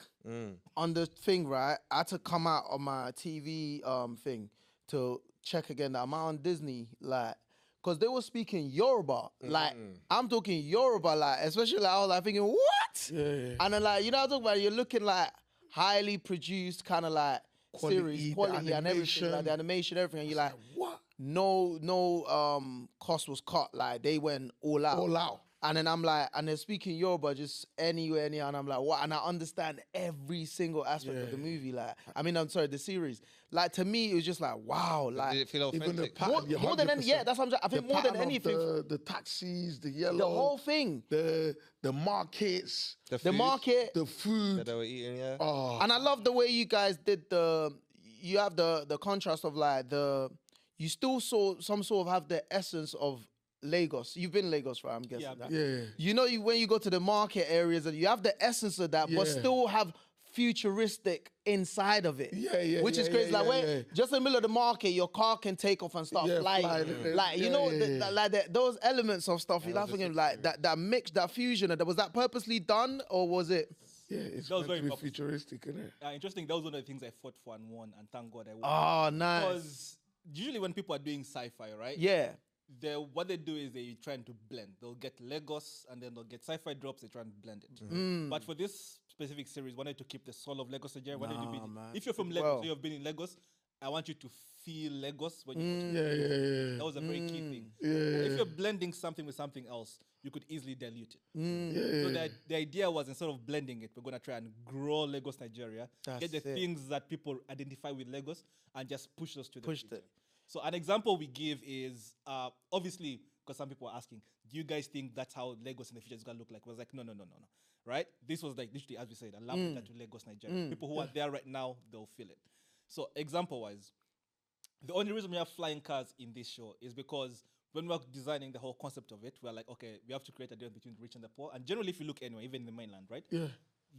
on the thing, right? I had to come out on my TV thing to check again that I'm on Disney, like, because they were speaking Yoruba. Like, I'm talking Yoruba, like, especially like, I was like thinking, what? Yeah. And then like, you know what I'm talking about? You're looking like, highly produced kind of like series, quality and everything, like the animation, everything. And you're like, what? No cost was cut. Like they went all out. All out. And then I'm like, and they're speaking Yoruba just anywhere, anyhow. And I'm like, what? And I understand every single aspect of the movie. Like, I mean, I'm sorry, the series. Like, to me, it was just like, wow. Like, Did it feel Even the authentic? pattern, more than any, yeah, that's what I think more than anything. The taxis, the yellow. The whole thing. The markets. The food market. The food. that they were eating, yeah. Oh, And I love the way you guys did you have the contrast of like you still saw some sort of have the essence of Lagos. You've been Lagos, right? I'm guessing. Yeah, that. yeah. You know, when you go to the market areas, and you have the essence of that, but Yeah. still have futuristic inside of it. Yeah, Which is yeah, crazy. yeah, like, yeah, where yeah. just in the middle of the market, your car can take off and start Yeah, flying. fly, Like, you yeah, know, yeah, yeah. those elements of stuff. You're was thinking just like that mix, that fusion. Was that purposely done, or was it? Yeah, it's That was meant very to be purposeful. futuristic, isn't it? Interesting. That was one of the things I fought for and won, and thank God I won. Oh, nice. Because usually when people are doing sci-fi, right? Yeah. What they do is they trying to blend. They'll get Lagos and then they'll get sci-fi drops. They try and blend it. Mm. But for this specific series, wanted to keep the soul of Lagos Nigeria. Wanted to be. man. If you're from Lagos, Well. so you've been in Lagos, I want you to feel Lagos when you. Mm. Yeah. That was a very key thing. Yeah. If you're blending something with something else, you could easily dilute it. Mm. So the idea was, instead of blending it, we're gonna try and grow Lagos Nigeria, That's get the it. things that people identify with Lagos, and just push those to the Pushed future. it. So an example we give is obviously, because some people are asking, do you guys think that's how Lagos in the future is gonna look like? I was like, no. Right? This was like literally, as we said, a love letter to Lagos Nigeria. People who are there right now, they'll feel it. So example wise, the only reason we have flying cars in this show is because when we're designing the whole concept of it, we're like, okay, we have to create a difference between the rich and the poor. And generally, if you look anywhere, even in the mainland, right? Yeah.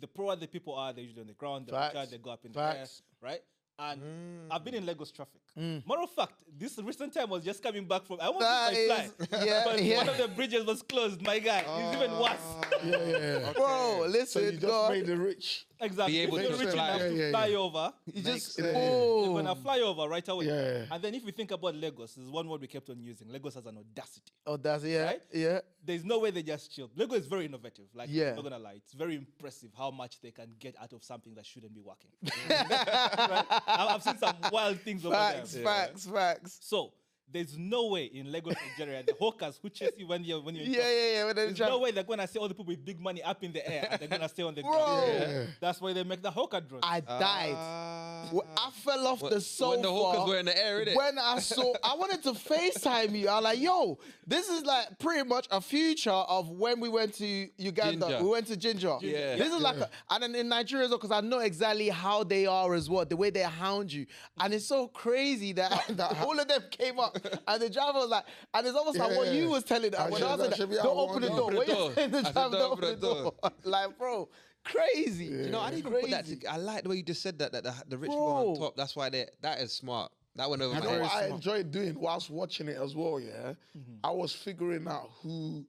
The poorer the people are, they're usually on the ground. The Facts. richer, they go up in Facts. the air, right? And I've been in Lagos traffic. Matter of fact, this recent time was just coming back from. I want That to fly. is- yeah, But yeah. one of the bridges was closed. My guy, it's even worse. Yeah. Bro, So listen, you just God. made the rich. Exactly. Be able if to you're rich fly. enough to Yeah. fly over, You just Yeah. you're gonna fly over right away. Yeah. And then if we think about Lagos, there's one word we kept on using. Lagos has an audacity. Oh, that's Right? yeah. There's no way they just chill. Lagos is very innovative. Like, Yeah. I'm not gonna lie, it's very impressive how much they can get out of something that shouldn't be working. Right? I've seen some wild things over there. Facts. So there's no way in Lagos, Nigeria, the hawkers who chase you when you're in traffic, Yeah. When they're there's no way they're gonna see all the people with big money up in the air and they're gonna stay on the Bro. ground. Yeah. That's why they make the hawker drones. I died. I fell off the sofa. When the hawkers were in the air, innit? When I wanted to FaceTime you. I was like, yo, this is like pretty much a future of when we went to Uganda. Ginger. We went to Ginger. Yeah. This is like, and then in Nigeria as well, because I know exactly how they are as well, the way they hound you. And it's so crazy that all of them came up and the driver was like, and it's almost like what Yeah. you was telling them. When I said, should be don't our open the one. door. What you door. saying to I said, driver, don't don't open open the the door. Like, bro, crazy. You know, I didn't even put that. Crazy. I like the way you just said that the rich people on Bro. top. That's why that is smart. That went over You my know head. what I enjoyed doing whilst watching it as well, yeah? I was figuring out who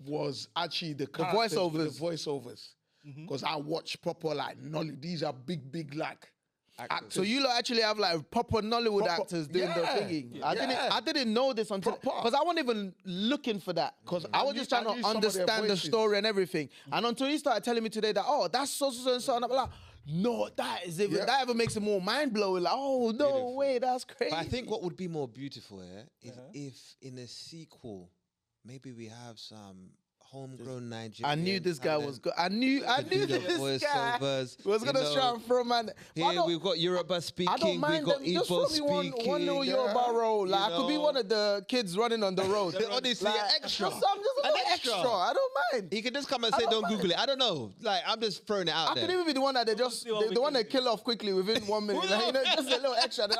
was actually the characters with the voiceovers. Because I watch proper, like, Nolly. These are big, like, actors. So you lot actually have like proper Nollywood Proper- actors doing the yeah. thinking. Yeah. I didn't know this until Proper. because I wasn't even looking for that. Because I was just I trying knew to some of their understand the voices. story and everything. And until you started telling me today that that's so and so, and I'm like, no, that is even Yeah. that even makes it more mind blowing. Like, oh no Beautiful. way, that's crazy. But I think what would be more beautiful is if in a sequel, maybe we have some homegrown Nigerian. I knew this guy talent was good. I knew do the this guy voiceovers, was you gonna know. try and throw man. Here we've got Yoruba speaking, I don't we've mind got them. Just Igbo throw me speaking. one little Yoruba role. Like I could be know. one of the kids running on the road. Honestly, Like, an extra. I'm just a An little extra. I don't mind. He could just come and I say, don't "Don't mind. Google it." I don't know. Like I'm just throwing it out I there. could even be the one that they just see what we the one can they kill off quickly within 1 minute. Like, you know, just a little extra. Then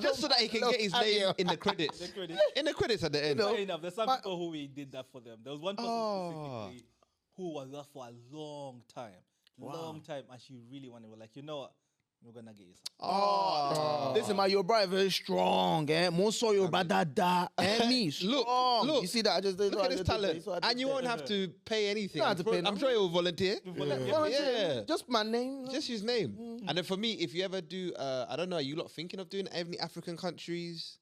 Just so that he can get his name in the credits. credits. In the credits at the end. Fair enough. There's some but- people who we did that for them. There was one person specifically who was there for a long time, and she really wanted. We're like, you know what? We're gonna get you some. Listen, my Yoruba is very strong. More so Yoruba dada. Me strong. Look. You see that? I just did. Look at this talent, and you won't have to pay anything. don't have to pay I'm nothing. sure he'll volunteer. Yeah. Just my name. Just his name. And then for me, if you ever do, I don't know, are you lot thinking of doing any African countries?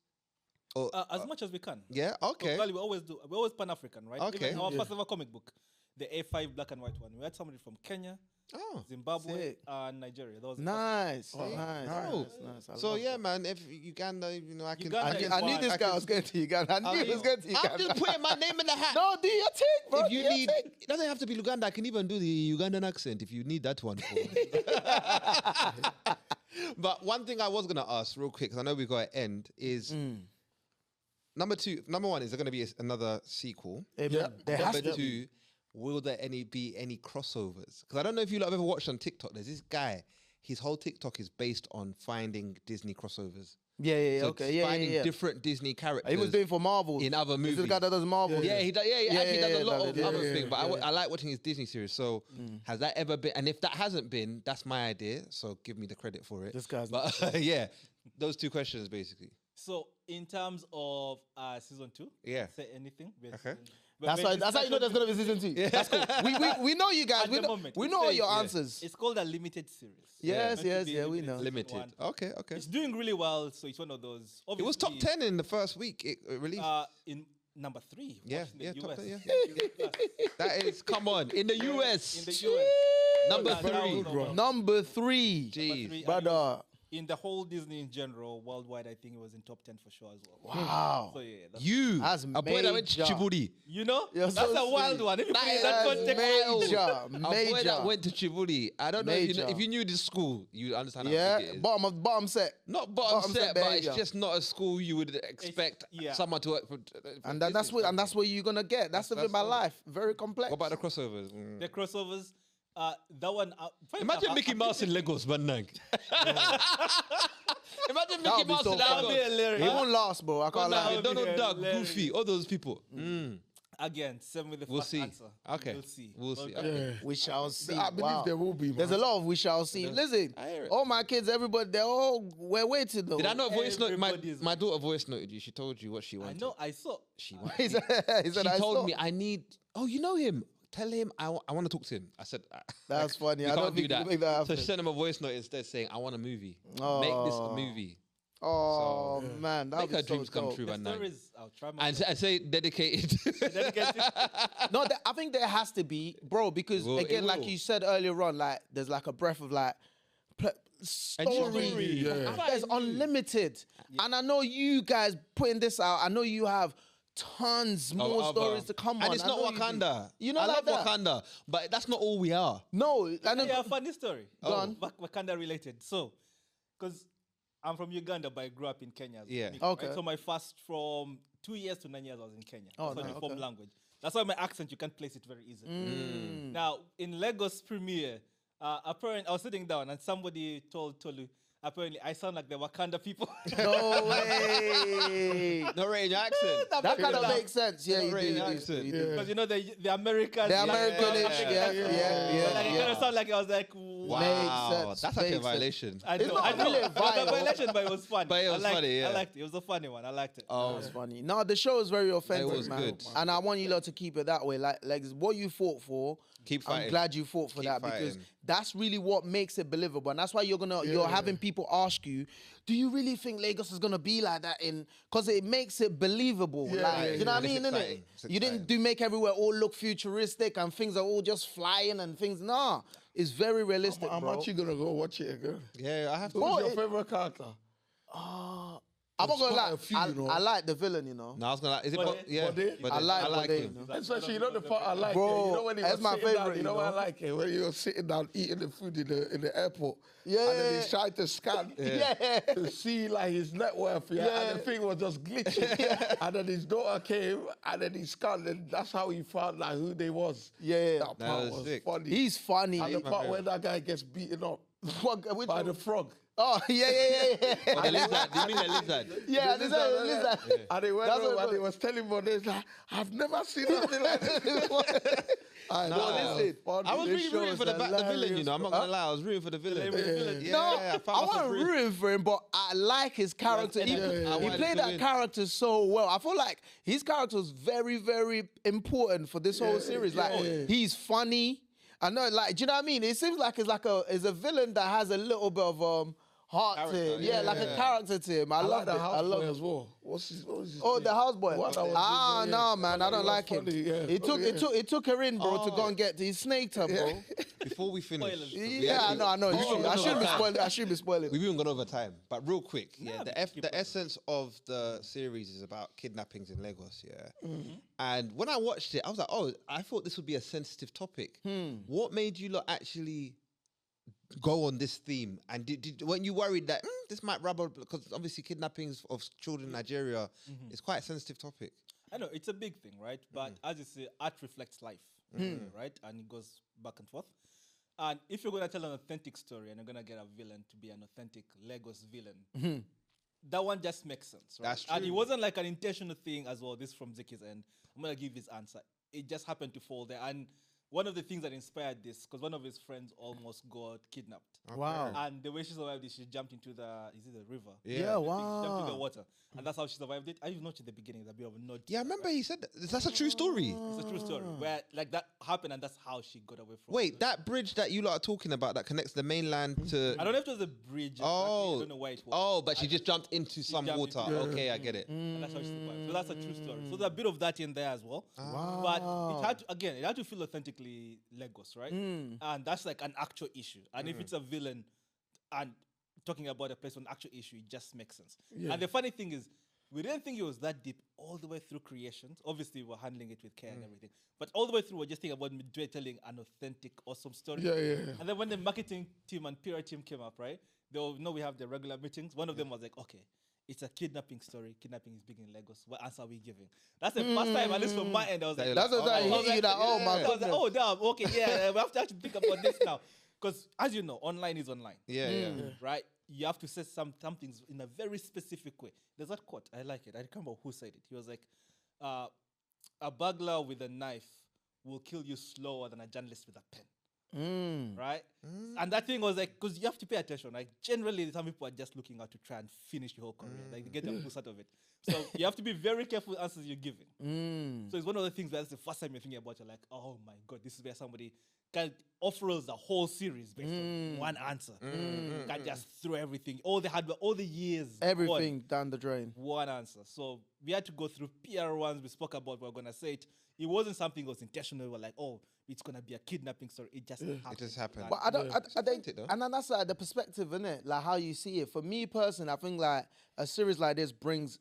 Or As much as we can. yeah, okay. Kugali, we always do. We're always Pan-African, right? Okay. Even our first ever comic book, the A5 black and white one. We had somebody from Kenya. Oh, Zimbabwe and Nigeria. That was nice. Oh, Nice. I so love yeah, that. man. If Uganda, you know, I can. Uganda I knew this guy was going to Uganda. I knew he was going to I'm Uganda. just putting my name in the hat. No, do your thing, bro. If you need, it doesn't have to be Uganda. I can even do the Ugandan accent if you need that one. But one thing I was gonna ask real quick, because I know we got to end, is number one, is there gonna be another sequel? Yeah, there has Number to two, will there be any crossovers? Because I don't know if you lot have ever watched on TikTok. There's this guy. His whole TikTok is based on finding Disney crossovers. Yeah, So okay, yeah, finding different Disney characters. He was doing for Marvel in other movies. This is the guy that does Marvel. Yeah, he does. Yeah, he actually does a lot of other yeah, things. But I like watching his Disney series. So has that ever been? And if that hasn't been, that's my idea. So give me the credit for it. This guy's. But yeah, those two questions basically. So in terms of season 2, Yeah. say anything. Okay. That's how you know there's gonna be season 2. That's cool. We know you guys. At We the know, moment, we it's know all saying- your yeah. answers. It's called a limited series. Yes, Meant to be a we know. Limited. one. Okay. It's doing really well, so it's one of those. It was top obviously, 10 in the first week it released. in number 3. Yeah, watched in the top US. 10, that is, come on, in the US. In the US. Number That was 3. number- Number 3. Jeez. three, Brother. in the whole Disney in general, worldwide, I think it was in top 10 for sure as well. Wow. So yeah, that's, You, That's a boy that went to major. Djibouti. you know, You're that's so a wild sweet. one. If you put it in That's that context, major. A boy that went to Djibouti. I don't know if you knew this school, you understand how Yeah, big it is. bottom set. Not bottom set, but behavior. it's just not a school you would expect yeah. someone to work for. And that's what you're gonna get. That's the thing about life. Very complex. What about the crossovers? the crossovers, that one. Imagine Mickey Mouse in Lagos, man. Imagine That Mickey would be Mouse so in funny. Lagos. That would be hilarious. It won't last, bro. I can't lie. would be Donald Duck, hilarious. Goofy, all those people. Again, same with the We'll first see. answer. Okay. We'll see. We'll see. Okay. Okay. We shall see. I believe Wow. there will be, man. There's a lot of we shall see. Listen, I hear it. all my kids, everybody, we're waiting though. Did I not voice note? Everybody's- My daughter voice noted you. She told you what she I wanted. know. I saw. She wanted. He said, She I told saw. me I need. Oh, you know him. Tell him I want to talk to him. I said That's funny. You I can't don't do think you that. can make that So happen. she sent him a voice note instead saying I want a movie. Make this a movie. Oh man, that Make her would be so dreams come dope. true, The man. Nine. stories. I'll try my And say dedicated. dedicated. No, I think there has to be, bro, because Well, it again, like will. you said earlier on, like there's like a breath of like story. Yeah. There's unlimited, and I know you guys putting this out. I know you have tons more Of stories other- to come on. And it's I not know you do. Wakanda. You know, I like love that. Wakanda, but that's not all we are. No, and Yeah, funny story. Go on. Wakanda related. So, because I'm from Uganda, but I grew up in Kenya. Yeah. Okay. Right? So my first from 2 years to 9 years, I was in Kenya. Oh, That's no, my form okay. language. That's why my accent, you can't place it very easily. Now, in Lagos premiere, apparently I was sitting down and somebody told Tolu, apparently I sound like the Wakanda people. no way. No range accent. That kind of laugh. makes sense. Yeah, you do. Right, You do, accent. you do. Because you know the Americans. The like, American-ish, African yeah, accent. yeah, Like, it kind of sound like I was like, Wow, sense, that's actually a makes sense. violation. I It's know, not I know. really It was a violent. violation, but it was funny. But it was I liked funny, yeah. I liked it. It was a funny one. I liked it. Oh, That's funny. No, the show is very authentic, was man. good. And I want you lot to keep it that way. Like what you fought for. Keep I'm fighting. glad you fought for Keep that because fighting. that's really what makes it believable. And that's why you're having people ask you, do you really think Lagos is gonna be like that because it makes it believable. Yeah, like, yeah, you know what I It's mean, exciting. innit? It's You didn't exciting. make everywhere all look futuristic and things are all just flying and things. Nah. It's very realistic, I'm bro. actually gonna go watch it again. Yeah, I have to. Who's Oh, your it- favorite character? I'm not There's gonna quite lie. a few, you know. I like the villain, you know. No, I was gonna like. Is it? Bode? Yeah, Bode? Bode. I like Bode, him. you know. Especially, you know the part I like. Bro, you know when he that's was my sitting down, favorite, you know you what I know? like it when he was sitting down eating the food in the airport. Yeah. And then he's trying to scan Yeah. to see like his net worth. Yeah. Yeah. And the thing was just glitching. And then his daughter came and then he scanned and that's how he found like who they was. Yeah. That part was was sick. funny. He's funny. and the part where that guy gets beaten up Which by one? the frog. Oh, yeah. Oh, the lizard. Do you mean the lizard? Yeah, this is a lizard. And they went That's home what- and they was telling me, this, like, I've never seen anything like this. listen, I was This really show rooting is for the villain. You hilarious, know, I'm not bro. gonna lie. I was rooting for the villain. Yeah, No, I found I myself wasn't rooting for him, but I like his character. He, I he wanted played to that win. character so well. I feel like his character was very, very important for this whole series. Like, he's funny. I know, like, do you know what I mean? It seems like it's a villain that has a little bit of heart to Character, him. Yeah, like a character to him. I I love like the it. I houseboy love it. as well. What was his Oh, name? the houseboy. What that was Ah, his name, no, yeah. man, I don't He was like him. funny, yeah. It took her in, bro, to Oh. go and get. He snaked her, bro. before we finish, Spoilers. Yeah, I know. I shouldn't be spoiling. I shouldn't be spoiling. we've even gone over time, but real quick, Nah, the essence of the series is about kidnappings in Lagos, And when I watched it, I was like, oh, I thought this would be a sensitive topic. What made you lot actually go on this theme? And weren't you worried that this might rub up, because obviously kidnappings of children in Nigeria is quite a sensitive topic. I know it's a big thing, right? But as you say, art reflects life, right? And it goes back and forth. And if you're gonna tell an authentic story and you're gonna get a villain to be an authentic Lagos villain, that one just makes sense, right? That's And it true. wasn't like an intentional thing as well. This from Ziki's end. I'm gonna give his answer. It just happened to fall there. And one of the things that inspired this, because one of his friends almost got kidnapped. Wow. And the way she survived it, she jumped into the river? Yeah, She jumped into the wow. water. And that's how she survived it. I even noticed at the beginning, there's a bit of a nod. Yeah, I remember he said that's a true story. It's a true story where like that happened and that's how she got away from Wait, that bridge that you lot are talking about that connects the mainland to... I don't know if it was a bridge. Exactly. I don't know where it was. Oh, but she just jumped into some jumped water. into- Okay, I get it. And that's how she survived. So that's a true story. So there's a bit of that in there as well. But it had to feel authentically Lagos, right? And that's like an actual issue. And if it's a villain and talking about a place on an actual issue, it just makes sense. And the funny thing is, we didn't think it was that deep all the way through creations. Obviously, we're handling it with care and everything. But all the way through, we're just thinking about Midway telling an authentic, awesome story. And then when the marketing team and PR team came up, right? They'll know we have the regular meetings. One of them was like, okay, it's a kidnapping story. Kidnapping is big in Lagos. What answer are we giving? That's the first time, at least from my end, I was like, That's what I hit you that. Oh my I was goodness. like, oh, damn, okay, yeah, we have to actually think about this now. Because as you know, online is online. Yeah. Right? You have to say some things in a very specific way. There's that quote. I like it. I can't remember who said it. He was like, a burglar with a knife will kill you slower than a journalist with a pen. Right? And that thing was like, because you have to pay attention. Like, generally, some people are just looking out to try and finish your whole career. Like, they get a boost out of it. So you have to be very careful with answers you're giving. So it's one of the things where that's the first time you're thinking about, you're like, oh my God, this is where somebody can offer us a whole series based on one answer. Can just throw everything, all the hard work, all the years. Everything down the drain. One answer. So we had to go through PR ones. We spoke about, we're going to say it. It wasn't something that was intentional. We were like, oh, it's going to be a kidnapping story. It just happened. It just happened. But I don't. I think, authentic, though. and then that's like the perspective, innit? Like how you see it. For me personally, I think like a series like this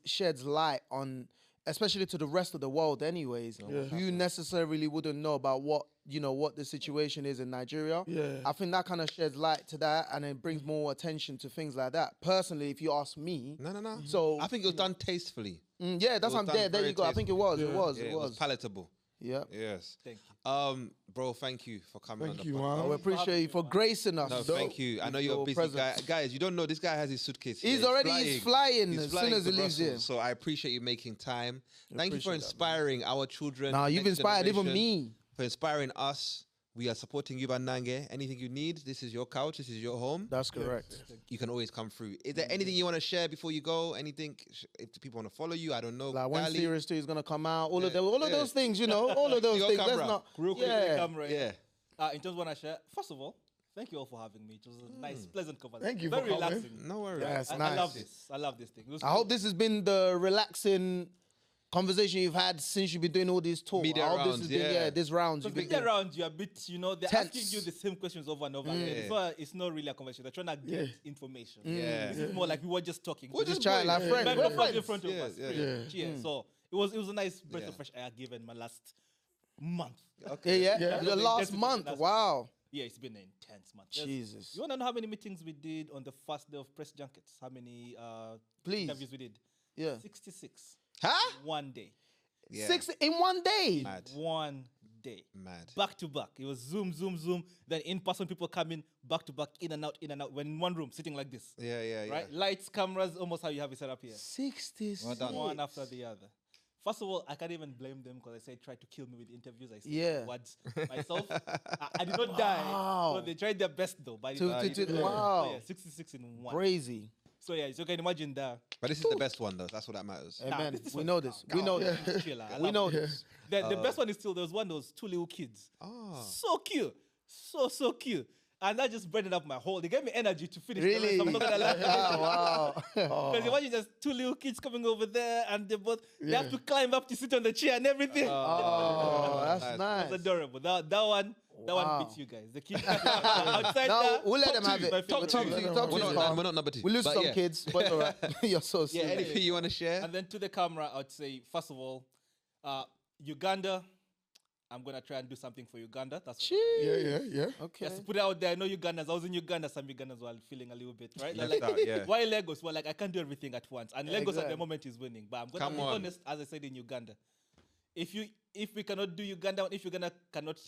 sheds light on, especially to the rest of the world, anyways. Who necessarily wouldn't know about what the situation is in Nigeria. I think that kind of sheds light to that, and it brings more attention to things like that. Personally, if you ask me, No. So I think it was done tastefully. yeah, that's what I'm there. There you go. I think it was. It was. Palatable. Yeah. Yes. Thank you. Bro, thank you for coming Thank on you, the man. podcast. We appreciate you for gracing us. No, thank you. I know you're a busy guy. Guys, you don't know, this guy has his suitcase. He's flying as soon as he leaves here. So I appreciate you making time. Thank you for appreciate that, inspiring our children. Nah, you've next inspired even generation, me. For inspiring us. We are supporting you, Banange. Anything you need, this is your couch. This is your home. That's correct. You can always come through. Is there anything you want to share before you go? Anything, if people want to follow you, I don't know. Like when Kugali? Series 2 is gonna come out, all of those things, all of those Your things. camera. Let's not. Real quick, Yeah. camera. Yeah. In terms of what I share, first of all, thank you all for having me. It was a nice, pleasant conversation. Thank you for Very coming. relaxing. No worries. Yeah, it's I nice. love this. I love this thing. It was I hope this has been the relaxing conversation you've had since you've been doing all these talks. Media I hope rounds, this has been yeah. this rounds. Because You've been they get doing. around you a bit, they're Tense. asking you the same questions over and over again. It's not really a conversation. They're trying to get information. Yeah. This is more like we were just talking. We're just chatting like friends. Remember We're in friends. front of us. Cheers. So it was a nice breath Yeah. of fresh air given my last month. Yeah. The last Intense month. that's- Wow. Yeah, it's been an intense month. Jesus. You want to know how many meetings we did on the first day of press junkets? How many Please. interviews we did? Yeah. 66. Huh? One day. Yeah. 6 in one day. Mad. One day. Mad. Back to back. It was Zoom. Then in person, people come in back to back, in and out. We're in one room, sitting like this. Yeah. Right? Lights, cameras, almost how you have it set up here. 66. Well done. One after the other. First of all, I can't even blame them because I said try to kill me with interviews. I said Yeah. words myself. I did not die. So they tried their best though. But Wow. 66 in one. Crazy. So yeah, so you can imagine that. But this is the best one, though. That's what that matters. Amen. this is We what- know this. We know this. We know this. The best one is still, there was one that was two little kids. Oh. So cute. So cute. And that just brightened up my whole. They gave me energy to finish the Really? rest. I'm not gonna lie. Wow. Because imagine just two little kids coming over there and they have to climb up to sit on the chair and everything. Oh, that's Nice. nice. That's adorable. That one, That one beats you guys. The kids outside No, that, we'll let top them have two, it. my Top favorite. two. We're not number 2. We lose But some yeah. kids, but all right. You're so Yeah, silly. anything you want to share? And then to the camera, I would say, first of all, Uganda. I'm gonna try and do something for Uganda. That's what Yeah. Okay. just put it out there. I know Ugandans. I was in Uganda. Some Ugandans were feeling a little bit, right? They're Left like, out, yeah. why Lagos? Well, like I can't do everything at once. And Lagos at exactly. the moment is winning. But I'm gonna Come be on. honest, as I said in Uganda, if we cannot do Uganda, if Uganda cannot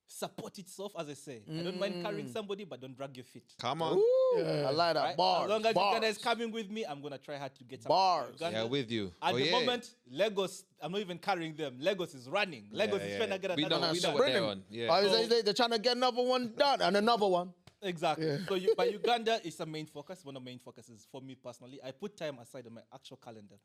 support itself, as I say, I don't mind carrying somebody, but don't drag your feet. Come on. I like that. Right? Bars. As long as bars. Uganda is coming with me, I'm gonna try hard to get some Bars. Uganda. Yeah, with you. At Oh, the yeah. moment, Lagos, I'm not even carrying them. Lagos is running. Lagos is trying to get We another know one what done. they're on. Yeah. They're trying to get another one done and another one. Exactly. So, but Uganda is a main focus. One of the main focuses for me personally. I put time aside on my actual calendar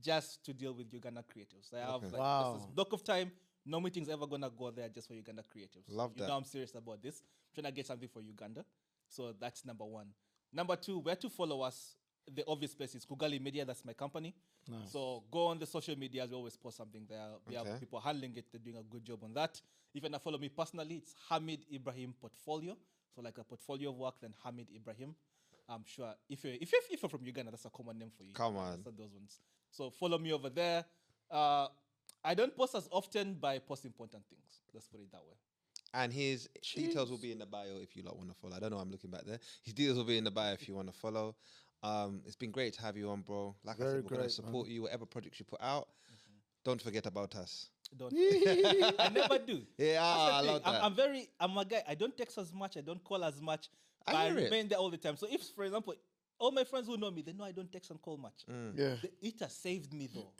just to deal with Uganda creatives. I have just this block of time. No meeting's ever gonna go there just for Uganda creatives. Love You that. know I'm serious about this. I'm trying to get something for Uganda. So that's number 1. Number 2, where to follow us? The obvious place is Kugali Media. That's my company. Nice. So go on the social medias. We always post something there. We have people handling it. They're doing a good job on that. If you want to follow me personally, it's Hamid Ibrahim Portfolio. So like a portfolio of work, then Hamid Ibrahim. I'm sure if you're from Uganda, that's a common name for you. Come on. So those ones. So follow me over there. I don't post as often, but I post important things. Let's put it that way. And his details will be in the bio if you lot want to follow. I don't know, I'm looking back there. His details will be in the bio if you want to follow. It's been great to have you on, bro. Like I said, we're going to support you, whatever projects you put out. Don't forget about us. Don't. I never do. Yeah, I love that. I'm a guy, I don't text as much, I don't call as much. I But I hear it. remain there all the time. So if, for example, all my friends who know me, they know I don't text and call much. It has saved me though.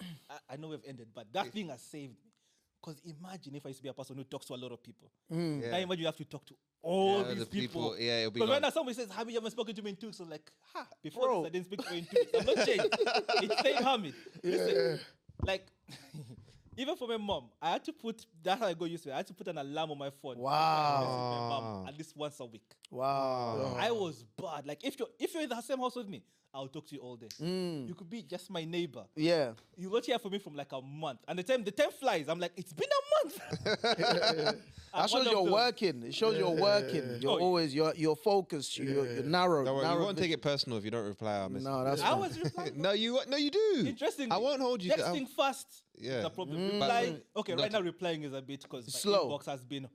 I know we've ended, but that thing has saved me. Because imagine if I used to be a person who talks to a lot of people. Now imagine you have to talk to all these the people. Yeah, it'll be Because gone. right now somebody says, Hamid, you haven't spoken to me in 2 weeks. So like, before this I didn't speak to you in 2 weeks. I'm not changed. It's same Hamid. Listen, like, even for my mom, I had to put, that's how I go used to it. I had to put an alarm on my phone. Wow. My mom at least once a week. Wow. I was bad. Like, if you're in the same house with me, I'll talk to you all day. You could be just my neighbor. Yeah. You won't hear from me from like a month. And the time flies. I'm like, it's been a month. That shows you're working. It shows you're working. You're always, you're focused. You're narrow. Don't worry, you narrow won't take it personal if you don't reply our message. No, that's I fine. was replying. No, you do. Interesting. I won't hold you down. Texting fast Yeah. is a problem. Replying. Okay, Not right now replying is a bit because my Slow. inbox has been,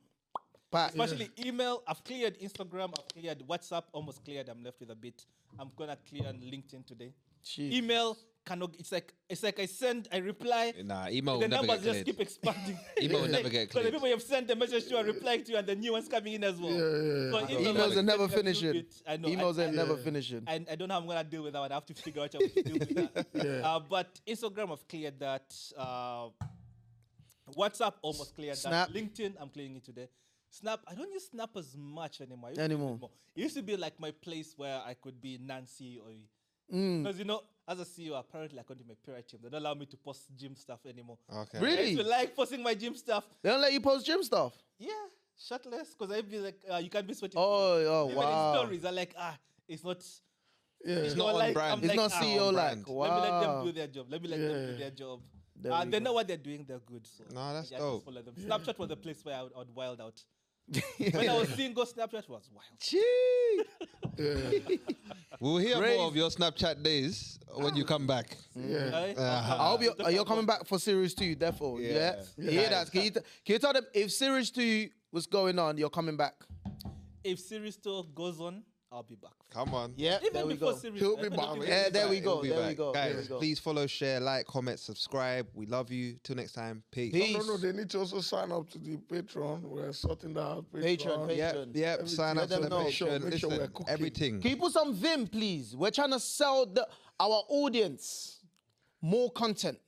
But especially email. I've cleared Instagram. I've cleared WhatsApp. Almost cleared. I'm left with a bit. I'm gonna clear LinkedIn today. Jeez. Email cannot. It's like I reply. Nah, email The will never numbers get just cleared. keep expanding. Email will never get So the cleared. people you have sent the message to are replying to you, and the new ones coming in as well. So email Emails is are never a little finishing. bit- I know. Emails are never finishing. I don't know how I'm gonna deal with that one. I have to figure out how to deal with that. But Instagram, I've cleared that. WhatsApp almost cleared Snap. that. LinkedIn, I'm clearing it today. Snap, I don't use Snap as much anymore. I used to Anymore. use it more. It used to be like my place where I could be Nancy or because as a CEO, apparently I can't do my period team. They don't allow me to post gym stuff anymore. Okay. I Really? used to like posting my gym stuff. They don't let you post gym stuff. Yeah, shirtless, because I'd be like, you can't be sweating. Oh, Even wow. in stories, I'm like, it's not. It's not on like, brand. I'm It's like, not CEO on like. brand. Wow. Let me let them do their job. Let me let them do their job. There we They go. know what they're doing. They're good. So No, that's I dope. just follow them. Snapchat was the place where I would wild out. When I was single, Snapchat was wild. Gee. We'll hear Crazy. more of your Snapchat days when you come back. Right? I hope you're coming back for series 2, therefore. Yeah. You hear that? Can you tell them if series 2 was going on, you're coming back? If series 2 goes on, I'll be back. Come on. Yeah, Even there we before go. series, He'll I be don't back. think Yeah, it's there we back. go. We'll be There we back. go. Guys, There we go. please follow, share, like, comment, subscribe. We love you. Till next time. Peace. Peace. No, they need to also sign up to the Patreon. We're sorting that out. Patreon. Yep. Sign up Let to them the know. Make sure Patreon. we're Listen, cooking. everything. Can you put some vim, please? We're trying to sell our audience more content.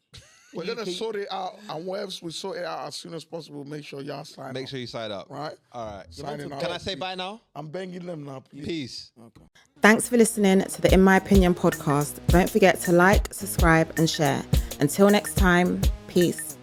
We're going to sort it out. And once we sort it out as soon as possible, make sure y'all sign up. Make sure you sign up. Right? All right. Signing Can I up. say bye now? I'm banging them now, please. Peace. Thanks for listening to the In My Opinion podcast. Don't forget to like, subscribe, and share. Until next time, peace.